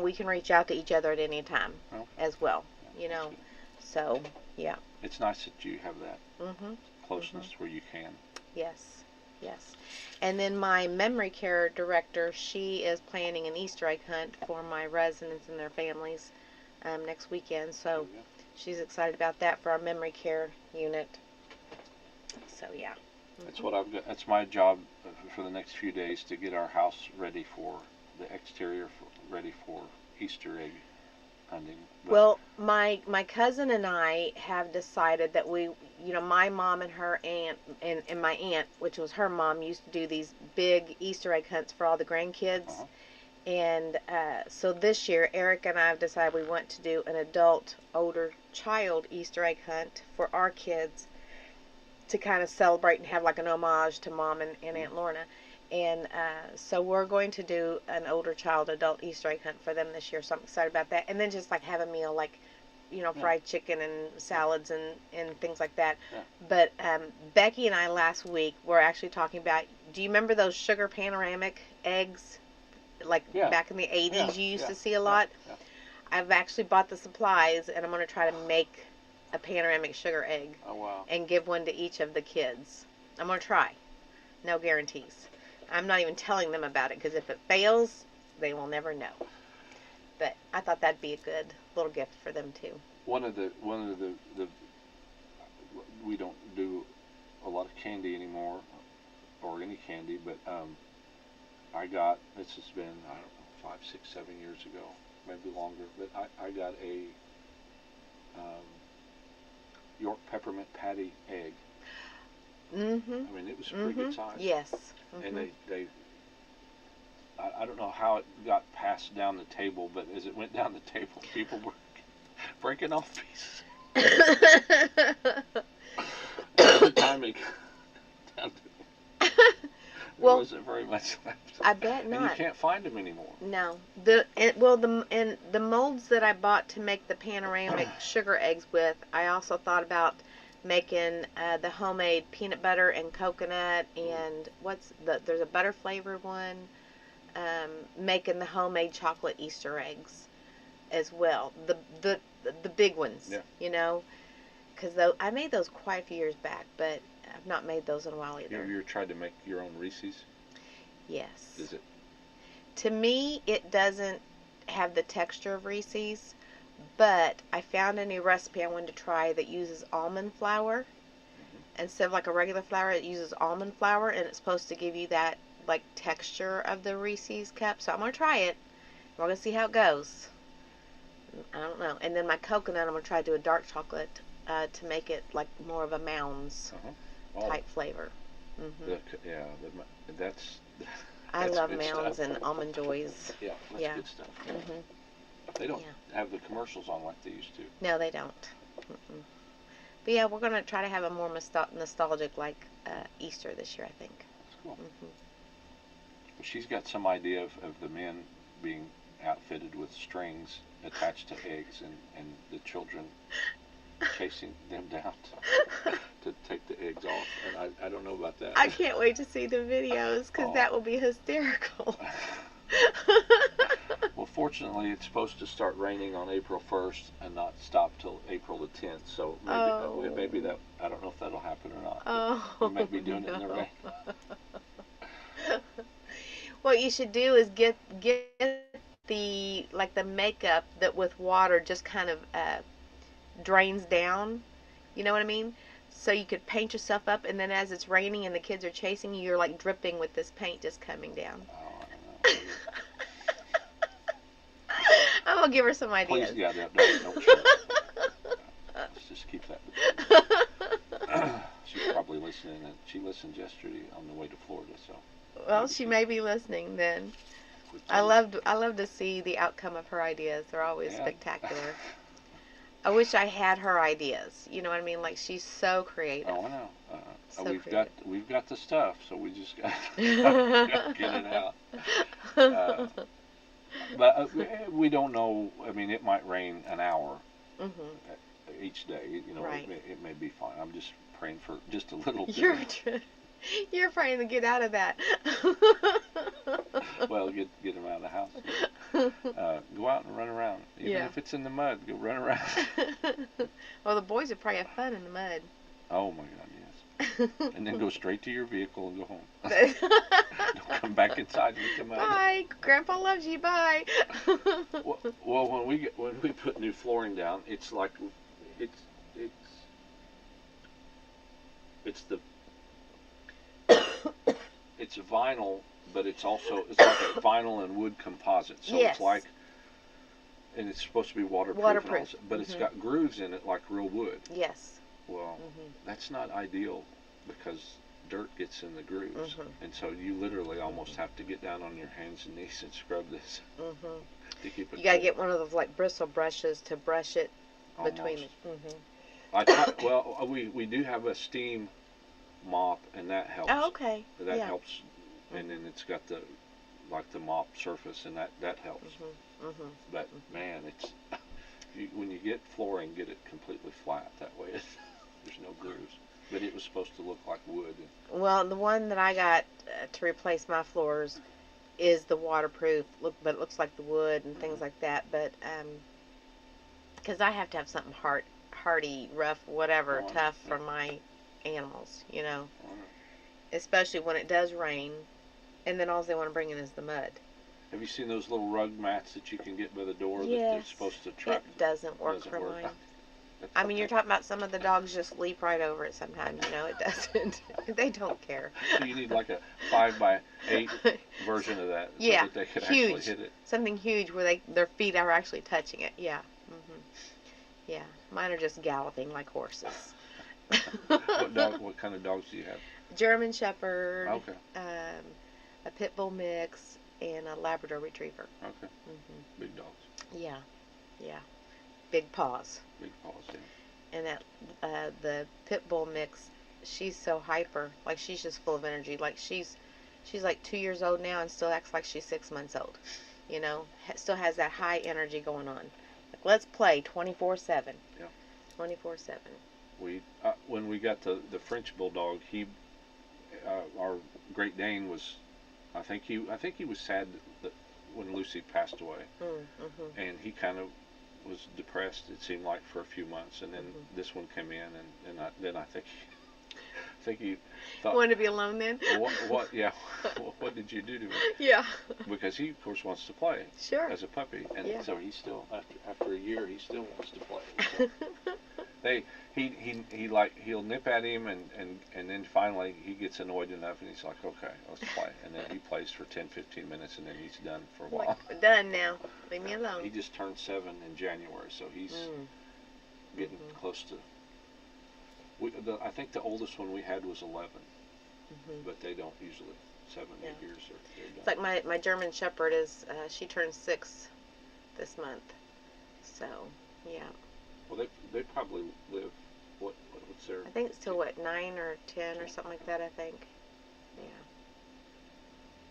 we can reach out to each other at any time as well, so yeah, it's nice that you have that closeness where you can. Yes. And then my memory care director, she is planning an Easter egg hunt for my residents and their families next weekend, so she's excited about that for our memory care unit. So yeah. That's what I've got. That's my job for the next few days, to get our house ready for the exterior, ready for Easter egg hunting. But well, my cousin and I have decided that we, my mom and her aunt and my aunt, which was her mom, used to do these big Easter egg hunts for all the grandkids. And so this year, Eric and I have decided we want to do an adult, older child Easter egg hunt for our kids, to kind of celebrate and have like an homage to Mom and Aunt Lorna. And so we're going to do an older child adult Easter egg hunt for them this year. So I'm excited about that. And then just like have a meal like, fried chicken and salads and things like that. Yeah. But Becky and I last week were actually talking about, do you remember those sugar panoramic eggs? Like back in the 80s you used to see a lot? Yeah. I've actually bought the supplies and I'm going to try to make a panoramic sugar egg. Oh, wow. And give one to each of the kids. I'm going to try. No guarantees. I'm not even telling them about it because if it fails, they will never know. But I thought that'd be a good little gift for them too. One of the we don't do a lot of candy anymore, or any candy, but I got, this has been, I don't know, 5, 6, 7 years ago, maybe longer, but I got a York peppermint patty egg. Mm-hmm. I mean, it was a pretty good size. Yes. Mm-hmm. And they I don't know how it got passed down the table, but as it went down the table, people were breaking off pieces. By the time it got down to there wasn't very much left. I bet not. And you can't find them anymore. No. The molds that I bought to make the panoramic sugar eggs with, I also thought about making the homemade peanut butter and coconut, and there's a butter flavored one. Making the homemade chocolate Easter eggs as well. The big ones, because I made those quite a few years back, but I've not made those in a while either. Have you ever tried to make your own Reese's? Yes. Is it? To me, it doesn't have the texture of Reese's, but I found a new recipe I wanted to try that uses almond flour. Mm-hmm. Instead of like a regular flour, it uses almond flour, and it's supposed to give you that like texture of the Reese's cup. So I'm going to try it. We're going to see how it goes. I don't know. And then my coconut, I'm going to try to do a dark chocolate to make it like more of a Mounds type flavor. Mm-hmm. That's I love good Mounds stuff. and Almond Joys. Yeah, that's good stuff. Mm-hmm. They don't have the commercials on like they used to. No, they don't. Mm-mm. But yeah, we're going to try to have a more nostalgic like Easter this year, I think. That's cool. Mm-hmm. She's got some idea of the men being outfitted with strings attached to eggs and the children chasing them down to take the eggs off. And I don't know about that. I can't wait to see the videos because that will be hysterical. Well, fortunately, it's supposed to start raining on April 1st and not stop till April the 10th. So maybe that, I don't know if that'll happen or not. We might be doing it in the rain. What you should do is get the makeup that with water just kind of drains down. You know what I mean? So you could paint yourself up, and then as it's raining and the kids are chasing you, you're like dripping with this paint just coming down. Oh, I don't know. I'm gonna give her some ideas. Please, don't sure. Let's just keep that. She's probably listening, and she listened yesterday on the way to Florida. So. Well, she may be listening then. I love to see the outcome of her ideas. They're always spectacular. I wish I had her ideas. You know what I mean? Like, she's so creative. Oh, I know. So we've got the stuff, so we just got to get it out. But we don't know. I mean, it might rain an hour each day. Right. It may be fine. I'm just praying for just a little bit. You're praying to get out of that. Well, get them out of the house. Go out and run around. Even if it's in the mud, go run around. Well, the boys would probably have fun in the mud. Oh, my God, yes. And then go straight to your vehicle and go home. Don't come back inside with the mud. Bye. Grandpa loves you. Bye. Well, when we put new flooring down, it's like it's vinyl, but it's like a vinyl and wood composite. So it's like, and it's supposed to be waterproof. But it's got grooves in it like real wood. Yes. Well, that's not ideal because dirt gets in the grooves, and so you literally almost have to get down on your hands and knees and scrub this to keep it. You gotta get one of those like bristle brushes to brush it between. We do have a steam mop, and that helps. Oh, okay. That helps and then it's got the mop surface, and that helps. But man, it's when you get flooring, get it completely flat. That way, there's no grooves. But it was supposed to look like wood. Well, the one that I got to replace my floors is the waterproof, but it looks like the wood and things like that. But because I have to have something hardy, rough, whatever, tough for my animals, you know. Especially when it does rain, and then all they want to bring in is the mud. Have you seen those little rug mats that you can get by the door that Yes. they're supposed to trap? It doesn't work for mine. I mean, you're talking about some of the dogs just leap right over it sometimes, you know. It doesn't. They don't care. So you need like a 5x8 version of that, so that they can huge. actually hit it. Something huge where their feet are actually touching it. Yeah. Yeah. Mine are just galloping like horses. What kind of dogs do you have? German Shepherd. Okay. A Pit Bull mix and a Labrador Retriever. Okay. Big dogs. Yeah. Big paws. Big paws, yeah. And that the Pit Bull mix, she's so hyper. Like, she's just full of energy. Like, she's like 2 years old now and still acts like she's 6 months old. You know, still has that high energy going on. Like, let's play 24/7. Yeah. 24/7. We when we got the French Bulldog, our Great Dane was, I think he was sad that when Lucy passed away, and he kind of was depressed. It seemed like for a few months, and then this one came in, and then I think he thought, wanted to be alone then. What? Yeah. What did you do to me? Yeah. Because he of course wants to play. Sure. As a puppy, and so he still after a year he still wants to play. So he'll nip at him, and then finally he gets annoyed enough, and he's like, okay, let's play, and then he plays for 10-15 minutes, and then he's done for a while. Like, done now. Leave me alone. He just turned 7 in January, so he's getting close to. I think the oldest one we had was 11, but they don't usually 7, 8 years or they're done. It's like my German Shepherd is she turns 6 this month, so yeah. Well, they probably live. What's their? I think it's till 9 or 10 or something like that. I think.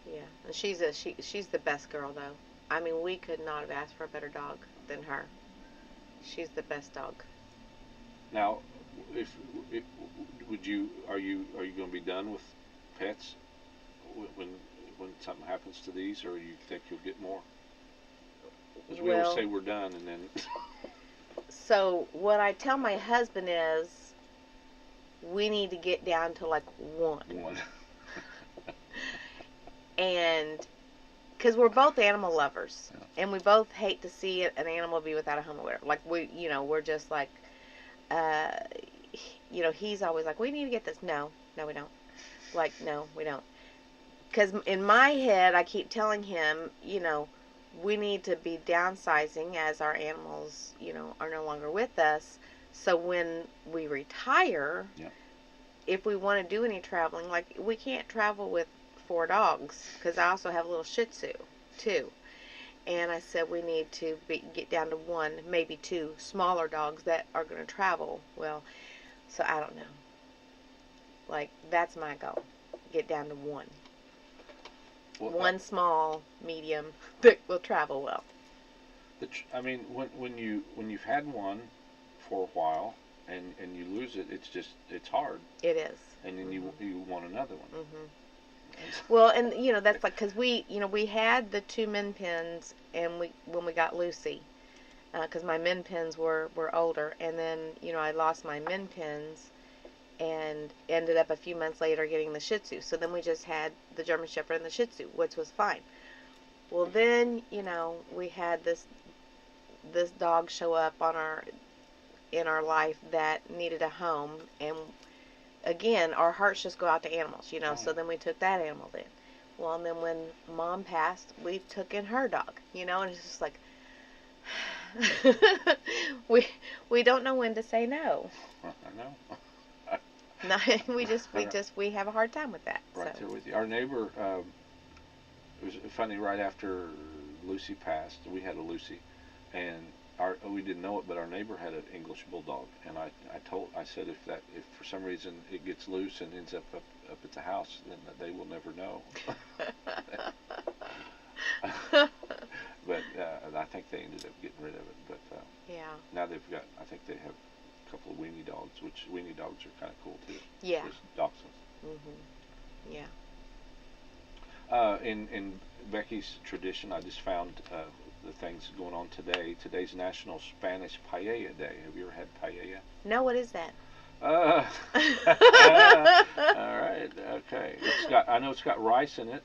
Yeah. And she's the best girl though. I mean, we could not have asked for a better dog than her. She's the best dog. Now, are you going to be done with pets when something happens to these, or you think you'll get more? Because we always say we're done, and then. So what I tell my husband is, we need to get down to like one. And because we're both animal lovers, and we both hate to see an animal be without a home or whatever. Like we're just like, he's always like, we need to get this. No, we don't. Like, no, we don't. Because in my head, I keep telling him, we need to be downsizing as our animals, are no longer with us. So when we retire, if we want to do any traveling, like, we can't travel with 4 dogs, because I also have a little Shih Tzu too. And I said we need to get down to 1, maybe 2 smaller dogs that are going to travel. Well, so I don't know. Like, that's my goal. Get down to 1. Well, 1 small, medium that will travel well. I mean, when you've had one for a while and you lose it, it's hard. It is. And then you want another one. Well, and that's like, because we had the 2 min pins, and when we got Lucy, because my min pins were older, and then I lost my min pins, and ended up a few months later getting the Shih Tzu. So then we just had the German Shepherd and the Shih Tzu, which was fine. Well, then we had this dog show up in our life that needed a home, and again, our hearts just go out to animals, so then we took that animal then. Well, and then when Mom passed, we took in her dog, and it's just like, we don't know when to say no. I know. No, we have a hard time with that. Right there with you. Our neighbor, it was funny, right after Lucy passed, we had a Lucy, and we didn't know it, but our neighbor had an English bulldog, and I said if for some reason it gets loose and ends up at the house, then they will never know. But I think they ended up getting rid of it. But Yeah. now I think they have a couple of weenie dogs, which weenie dogs are kind of cool too. Yeah. There's dachshunds. Yeah. In Becky's tradition, I just found the things going on today. Today's National Spanish Paella Day. Have you ever had paella? No, what is that? All right. Okay. I know it's got rice in it.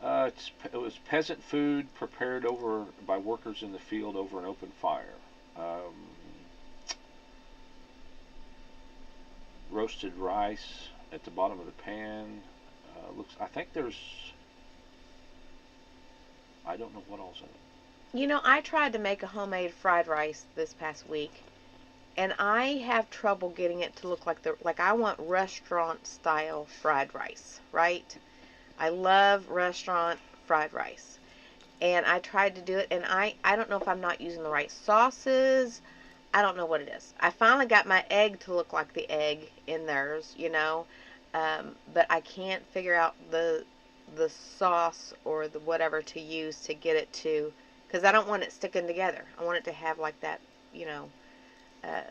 It was peasant food prepared by workers in the field over an open fire. Roasted rice at the bottom of the pan. I think I don't know what else in it. You know, I tried to make a homemade fried rice this past week, and I have trouble getting it to look like I want restaurant style fried rice, right? I love restaurant fried rice. And I tried to do it, and I don't know if I'm not using the right sauces. I don't know what it is. I finally got my egg to look like the egg in theirs, you know, but I can't figure out the sauce or the whatever to use to get it to, because I don't want it sticking together. I want it to have like that, you know,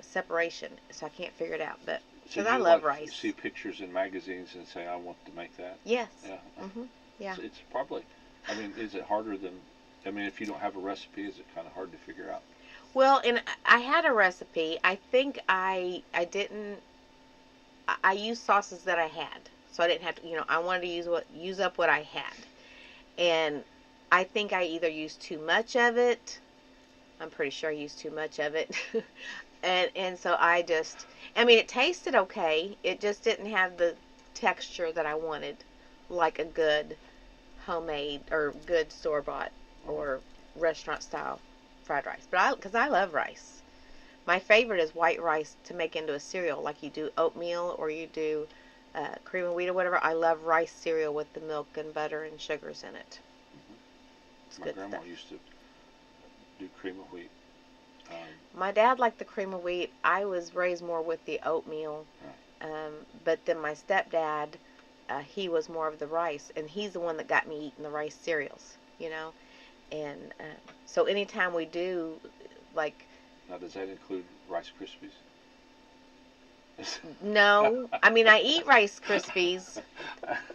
separation. So I can't figure it out, but because I love rice. You see pictures in magazines and say, I want to make that? Yes. Yeah. Yeah. So it's probably, I mean, is it harder than, I mean, if you don't have a recipe, is it kind of hard to figure out? Well, and I had a recipe. I think I used sauces that I had. So I didn't have to, you know, I wanted to use up what I had. And I think I either used too much of it. I'm pretty sure I used too much of it. and so I mean, it tasted okay. It just didn't have the texture that I wanted, like a good homemade or good store-bought or restaurant style fried rice. But because I love rice. My favorite is white rice to make into a cereal, like you do oatmeal or you do cream of wheat or whatever. I love rice cereal with the milk and butter and sugars in it. It's My good grandma stuff. used to do cream of wheat. My dad liked the cream of wheat. I was raised more with the oatmeal. But then my stepdad, he was more of the rice, and he's the one that got me eating the rice cereals, you know. And so anytime we do, like... Now, does that include Rice Krispies? No. I mean, I eat Rice Krispies,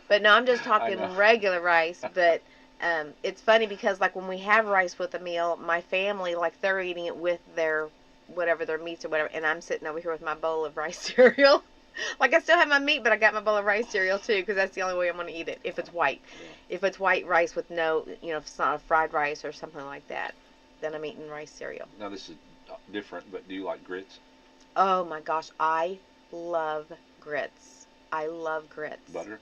but no, I'm just talking regular rice. But it's funny because, like, when we have rice with a meal, my family, like, they're eating it with their, whatever, their meats or whatever, and I'm sitting over here with my bowl of rice cereal. Like, I still have my meat, but I got my bowl of rice cereal, too, because that's the only way I'm going to eat it, if it's white. If it's white rice with no, you know, if it's not a fried rice or something like that, then I'm eating rice cereal. Now, this is different, but do you like grits? Oh, my gosh, I love grits. I love grits. Butter?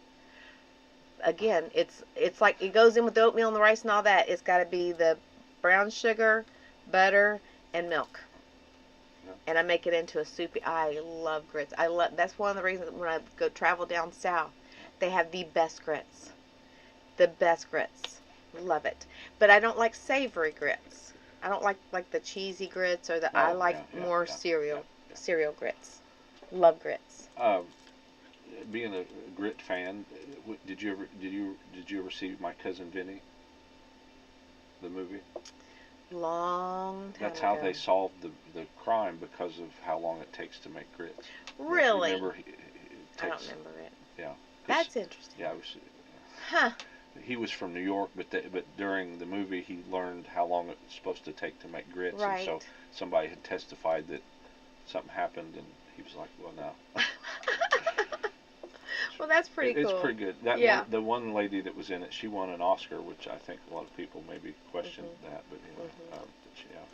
Again, it's like it goes in with the oatmeal and the rice and all that. It's got to be the brown sugar, butter, and milk. Yeah. And I make it into a soup. I love grits. That's one of the reasons when I go travel down south, they have the best grits. The best grits. Love it. But I don't like savory grits. I don't like the cheesy grits or the. I like more cereal grits. Love grits. Being a grit fan, did you ever see My Cousin Vinny? The movie. Long time That's ago. how they solved the crime, because of how long it takes to make grits. Really? Remember, I don't remember it. Yeah. That's interesting. Yeah, Huh. He was from New York, but during the movie he learned how long it was supposed to take to make grits, right. And so somebody had testified that something happened, and he was like, "Well, no." Well, that's pretty cool. It's pretty good. The one lady that was in it, she won an Oscar, which I think a lot of people maybe questioned that, but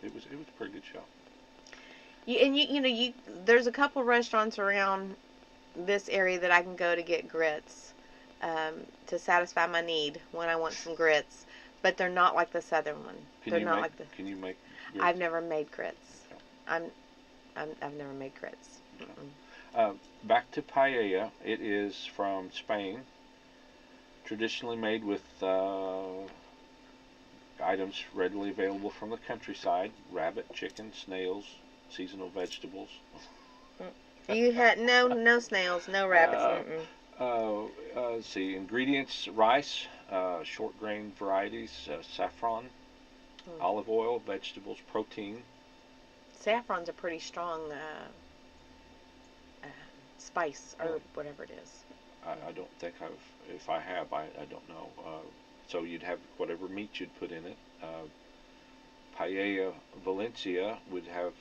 it was a pretty good show. You there's a couple restaurants around this area that I can go to get grits to satisfy my need when I want some grits, but they're not like the southern one. Can you make grits? I've never made grits. Okay. I've never made grits. Back to paella. It is from Spain. Traditionally made with items readily available from the countryside: rabbit, chicken, snails, seasonal vegetables. You had no snails, no rabbits. Let's see, ingredients: rice, short grain varieties, saffron, olive oil, vegetables, protein. Saffron's a pretty strong spice, or whatever it is. I don't think if I have, I don't know. So you'd have whatever meat you'd put in it. Paella Valencia would have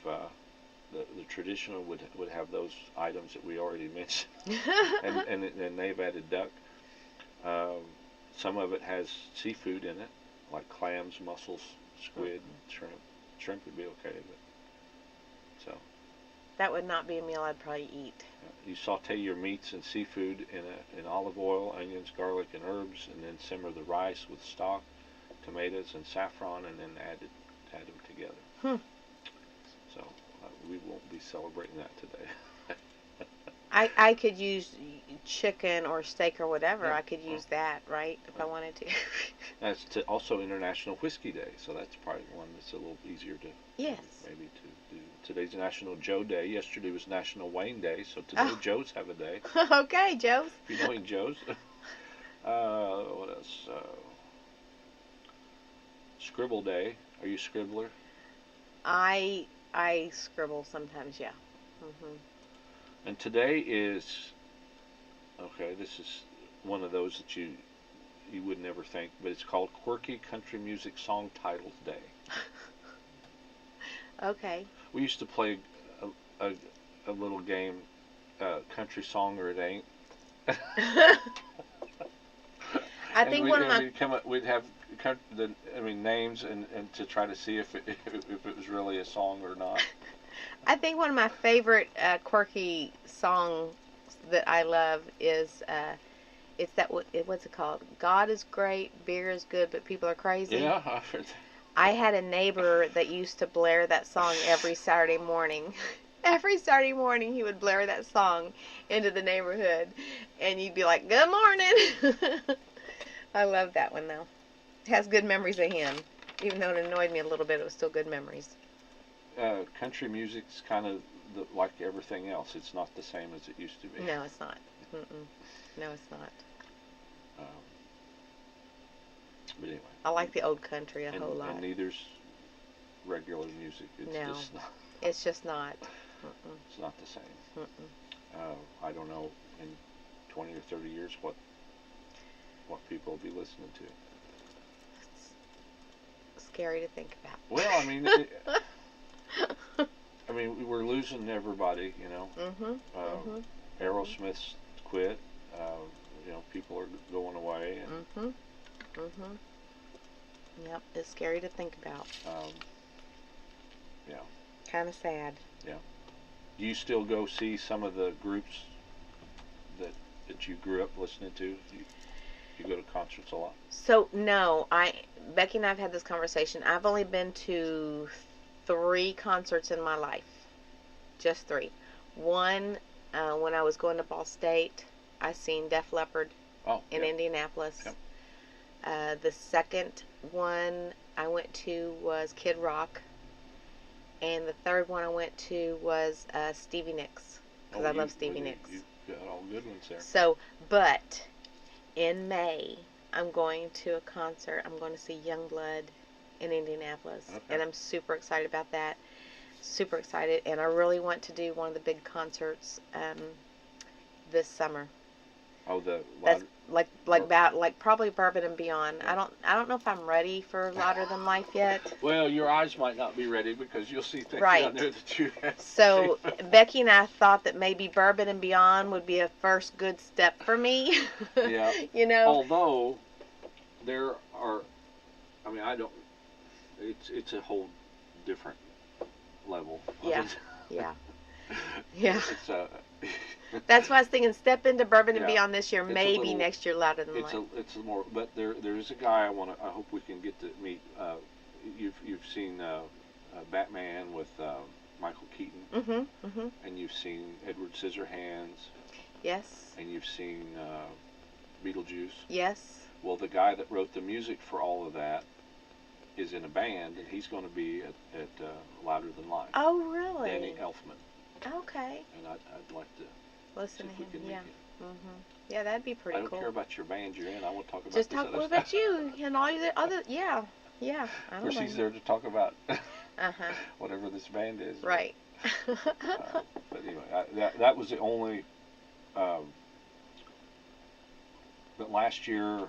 the traditional would have those items that we already mentioned, and they've added duck. Some of it has seafood in it, like clams, mussels, squid, shrimp. Shrimp would be okay, but so. That would not be a meal I'd probably eat. You saute your meats and seafood in olive oil, onions, garlic, and herbs, and then simmer the rice with stock, tomatoes, and saffron, and then add them together. So we won't be celebrating that today. I could use chicken or steak or whatever. Yeah. I could use that, right, if I wanted to. That's also International Whiskey Day, so that's probably one that's a little easier to maybe to do. Today's National Joe Day. Yesterday was National Wayne Day, so today Joes have a day. Okay, Joe's. If you know any Joes. What else? Scribble Day. Are you a scribbler? I scribble sometimes, yeah. And today is, okay, this is one of those that you would never think, but it's called Quirky Country Music Song Titles Day. Okay. We used to play a little game, Country Song or It Ain't. I think one of my... We'd have names and to try to see if it was really a song or not. I think one of my favorite quirky songs that I love is it's that what's it called? God is great, beer is good, but people are crazy. Yeah, I've heard that. I had a neighbor that used to blare that song every Saturday morning. Every Saturday morning he would blare that song into the neighborhood, and you'd be like, "Good morning." I love that one though. It has good memories of him, even though it annoyed me a little bit. It was still good memories. Country music's kind of like everything else. It's not the same as it used to be. No, it's not. No, it's not. But anyway. I like the old country a whole lot. And neither's regular music. It's just not. It's just not. It's not the same. I don't know in 20 or 30 years what people will be listening to. It's scary to think about. Well, I mean, we're losing everybody, you know. Aerosmith's quit. People are going away. And Yep, it's scary to think about. Yeah. Kind of sad. Yeah. Do you still go see some of the groups that you grew up listening to? You go to concerts a lot? So, no, Becky and I have had this conversation. I've only been to 3 concerts in my life. Just 3. One, when I was going to Ball State, I seen Def Leppard in Indianapolis. Yep. The second one I went to was Kid Rock. And the third one I went to was Stevie Nicks. Because I love Stevie Nicks. You've got all good ones there. So, but in May, I'm going to a concert. I'm going to see Youngblood in Indianapolis. Okay. And I'm super excited about that. Super excited. And I really want to do one of the big concerts this summer. Oh, that's like probably Bourbon and Beyond. I don't know if I'm ready for Louder Than Life yet. Well, your eyes might not be ready because you'll see things out there that you have. So Becky and I thought that maybe Bourbon and Beyond would be a first good step for me. Yeah. You know. Although there are, it's a whole different level. Yeah. Yeah. Yeah. It's That's why I was thinking step into Bourbon and Beyond this year, maybe next year Louder Than Life. It's a more, but there is a guy I hope we can get to meet. You've seen Batman with Michael Keaton, and you've seen Edward Scissorhands. Yes. And you've seen Beetlejuice. Yes. Well, the guy that wrote the music for all of that is in a band, and he's going to be at Louder Than Life. Oh, really? Danny Elfman. Okay. And I'd like to Listen see to if we him. can Yeah. meet him. Yeah, that'd be pretty I don't cool. care about your band you're in. I want to talk about Just this talk other what stuff. about you and all the other. Yeah. Yeah. I Of don't course, blame he's you. there to talk about Uh-huh. whatever this band is. Right. But anyway, that was the only. But last year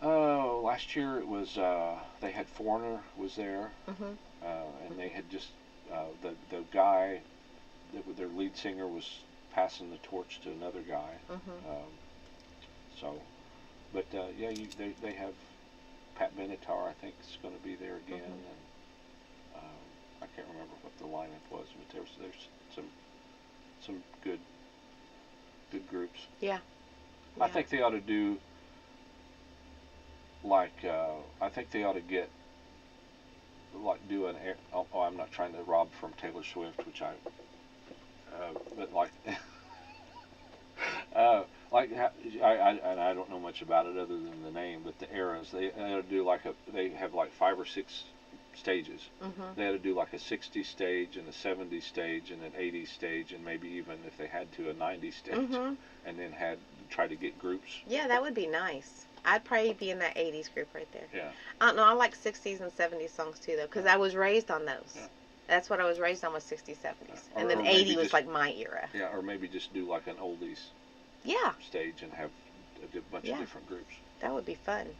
it was they had Foreigner was there, and they had just the guy, their lead singer was passing the torch to another guy. But yeah, they have Pat Benatar, I think, is going to be there again, and I can't remember what the lineup was, but there's some good groups. Yeah. I think they ought to do like I think they ought to get do an I'm not trying to rob from Taylor Swift, which but like like I don't know much about it other than the name, but the eras they ought to do they have like 5 or 6 stages. They had to do like a 60s stage and a 70s stage and an 80s stage, and maybe even if they had to a 90s stage, and then try to get groups. Yeah, that would be nice. I'd probably be in that 80s group right there. Yeah. I don't know. I like 60s and 70s songs too, though, because I was raised on those. Yeah. That's what I was raised on, was 60s, 70s, and then or 80 was just, like my era. Yeah, or maybe just do like an oldies. Yeah. Stage and have a bunch of different groups. That would be fun.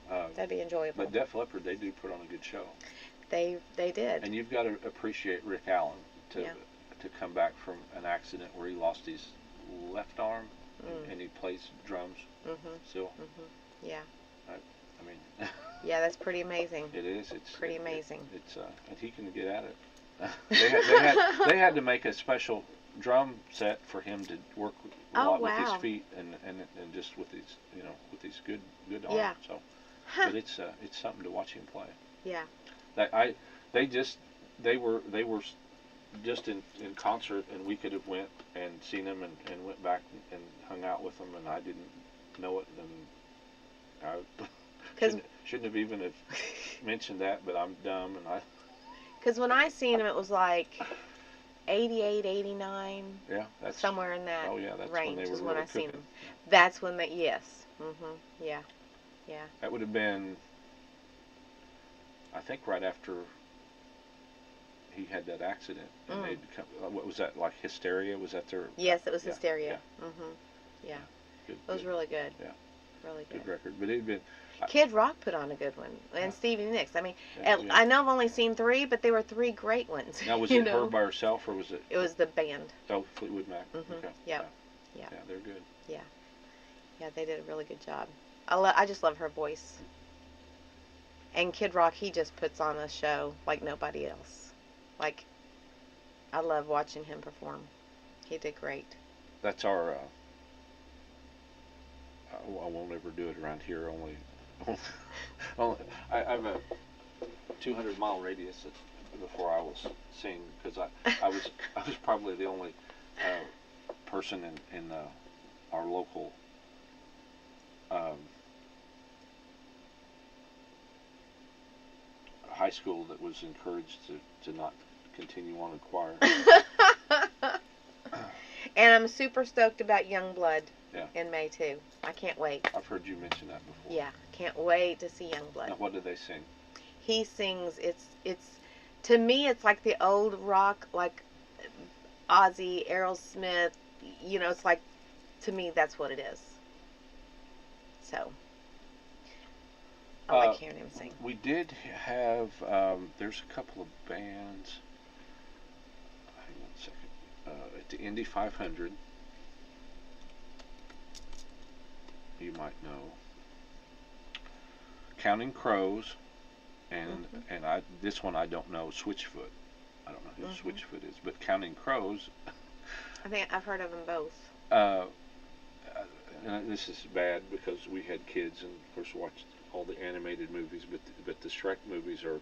That'd be enjoyable. But Def Leppard, they do put on a good show. They did. And you've got to appreciate Rick Allen to come back from an accident where he lost his left arm, and he plays drums still. Yeah. I mean. Yeah, that's pretty amazing. It is. It's pretty amazing. It's and he can get at it. They had to make a special drum set for him to work a lot with his feet and just with his with his good arms. Yeah. So, but it's something to watch him play. Yeah. They were just in concert, and we could have went and seen them and went back and hung out with them, and I didn't know it, and I shouldn't have even have mentioned that, but I'm dumb, and I. Because when I seen them, it was like 88, 89. Yeah, that's somewhere in that that's range when they were is when really I seen cooking. them. That's when they Yeah. That would have been, I think, right after he had that accident, and they'd come, what was that, like Hysteria? Was that their? Yes, it was Hysteria. Yeah. Good, it was really good. Yeah. Really good. Good record, but it'd been. Kid Rock put on a good one, and Stevie Nicks. I mean, I know I've only seen 3, but they were 3 great ones. Now, was it her by herself, or was it? It was the band. Oh, Fleetwood Mac. Okay. Yeah, they're good. Yeah, they did a really good job. I just love her voice. And Kid Rock, he just puts on a show like nobody else. Like, I love watching him perform. He did great. That's our. I won't ever do it around here. I have a 200-mile radius before I will sing, because I was probably the only person in our local high school that was encouraged to not continue on in choir. And I'm super stoked about Youngblood in May too. I can't wait. I've heard you mention that before. Yeah, can't wait to see Youngblood. Now, what do they sing? He sings. It's to me, it's like the old rock, like Ozzy, Aerosmith. It's like, to me, that's what it is. So I like hearing him sing. We did have. There's a couple of bands. Hang on a second. At the Indy 500. You might know Counting Crows, and this one I don't know, Switchfoot. I don't know who Switchfoot is, but Counting Crows. I think I've heard of them both. And this is bad because we had kids and of course watched all the animated movies, but the Shrek movies are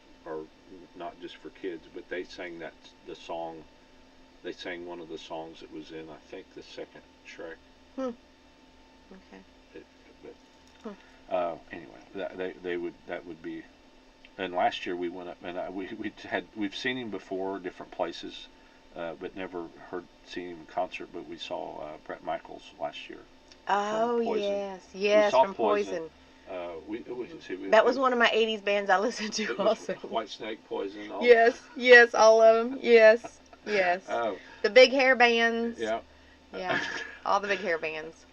not just for kids, but they sang the song. They sang one of the songs that was in, I think, the second Shrek. Okay. Anyway, that would be. And last year we went up, and we've seen him before, different places, but never seen him in concert. But we saw Brett Michaels last year. Oh Poison. yes, saw from Poison. That was one of my '80s bands I listened to also. White Snake, Poison. Yes, all of them. Yes. The big hair bands. Yeah. Yeah, all the big hair bands.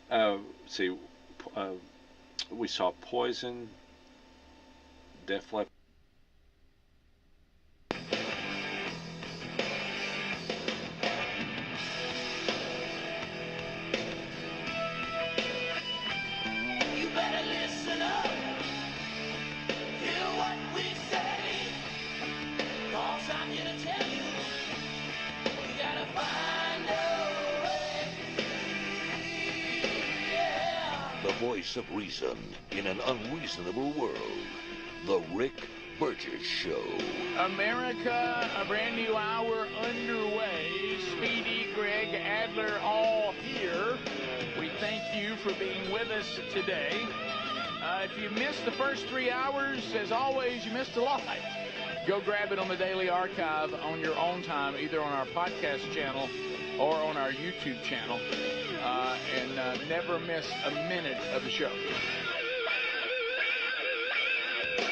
We saw Poison, Def Leppard. You better listen up, hear what we say, 'cause I'm here to tell you, you gotta find a way, yeah. The voice of reason in an unreasonable world. The Rick Burgess Show. America, a brand new hour underway. Speedy, Greg, Adler, all here. We thank you for being with us today. If you missed the first 3 hours, as always, you missed a lot. Go grab it on the Daily Archive on your own time, either on our podcast channel or on our YouTube channel. And never miss a minute of the show.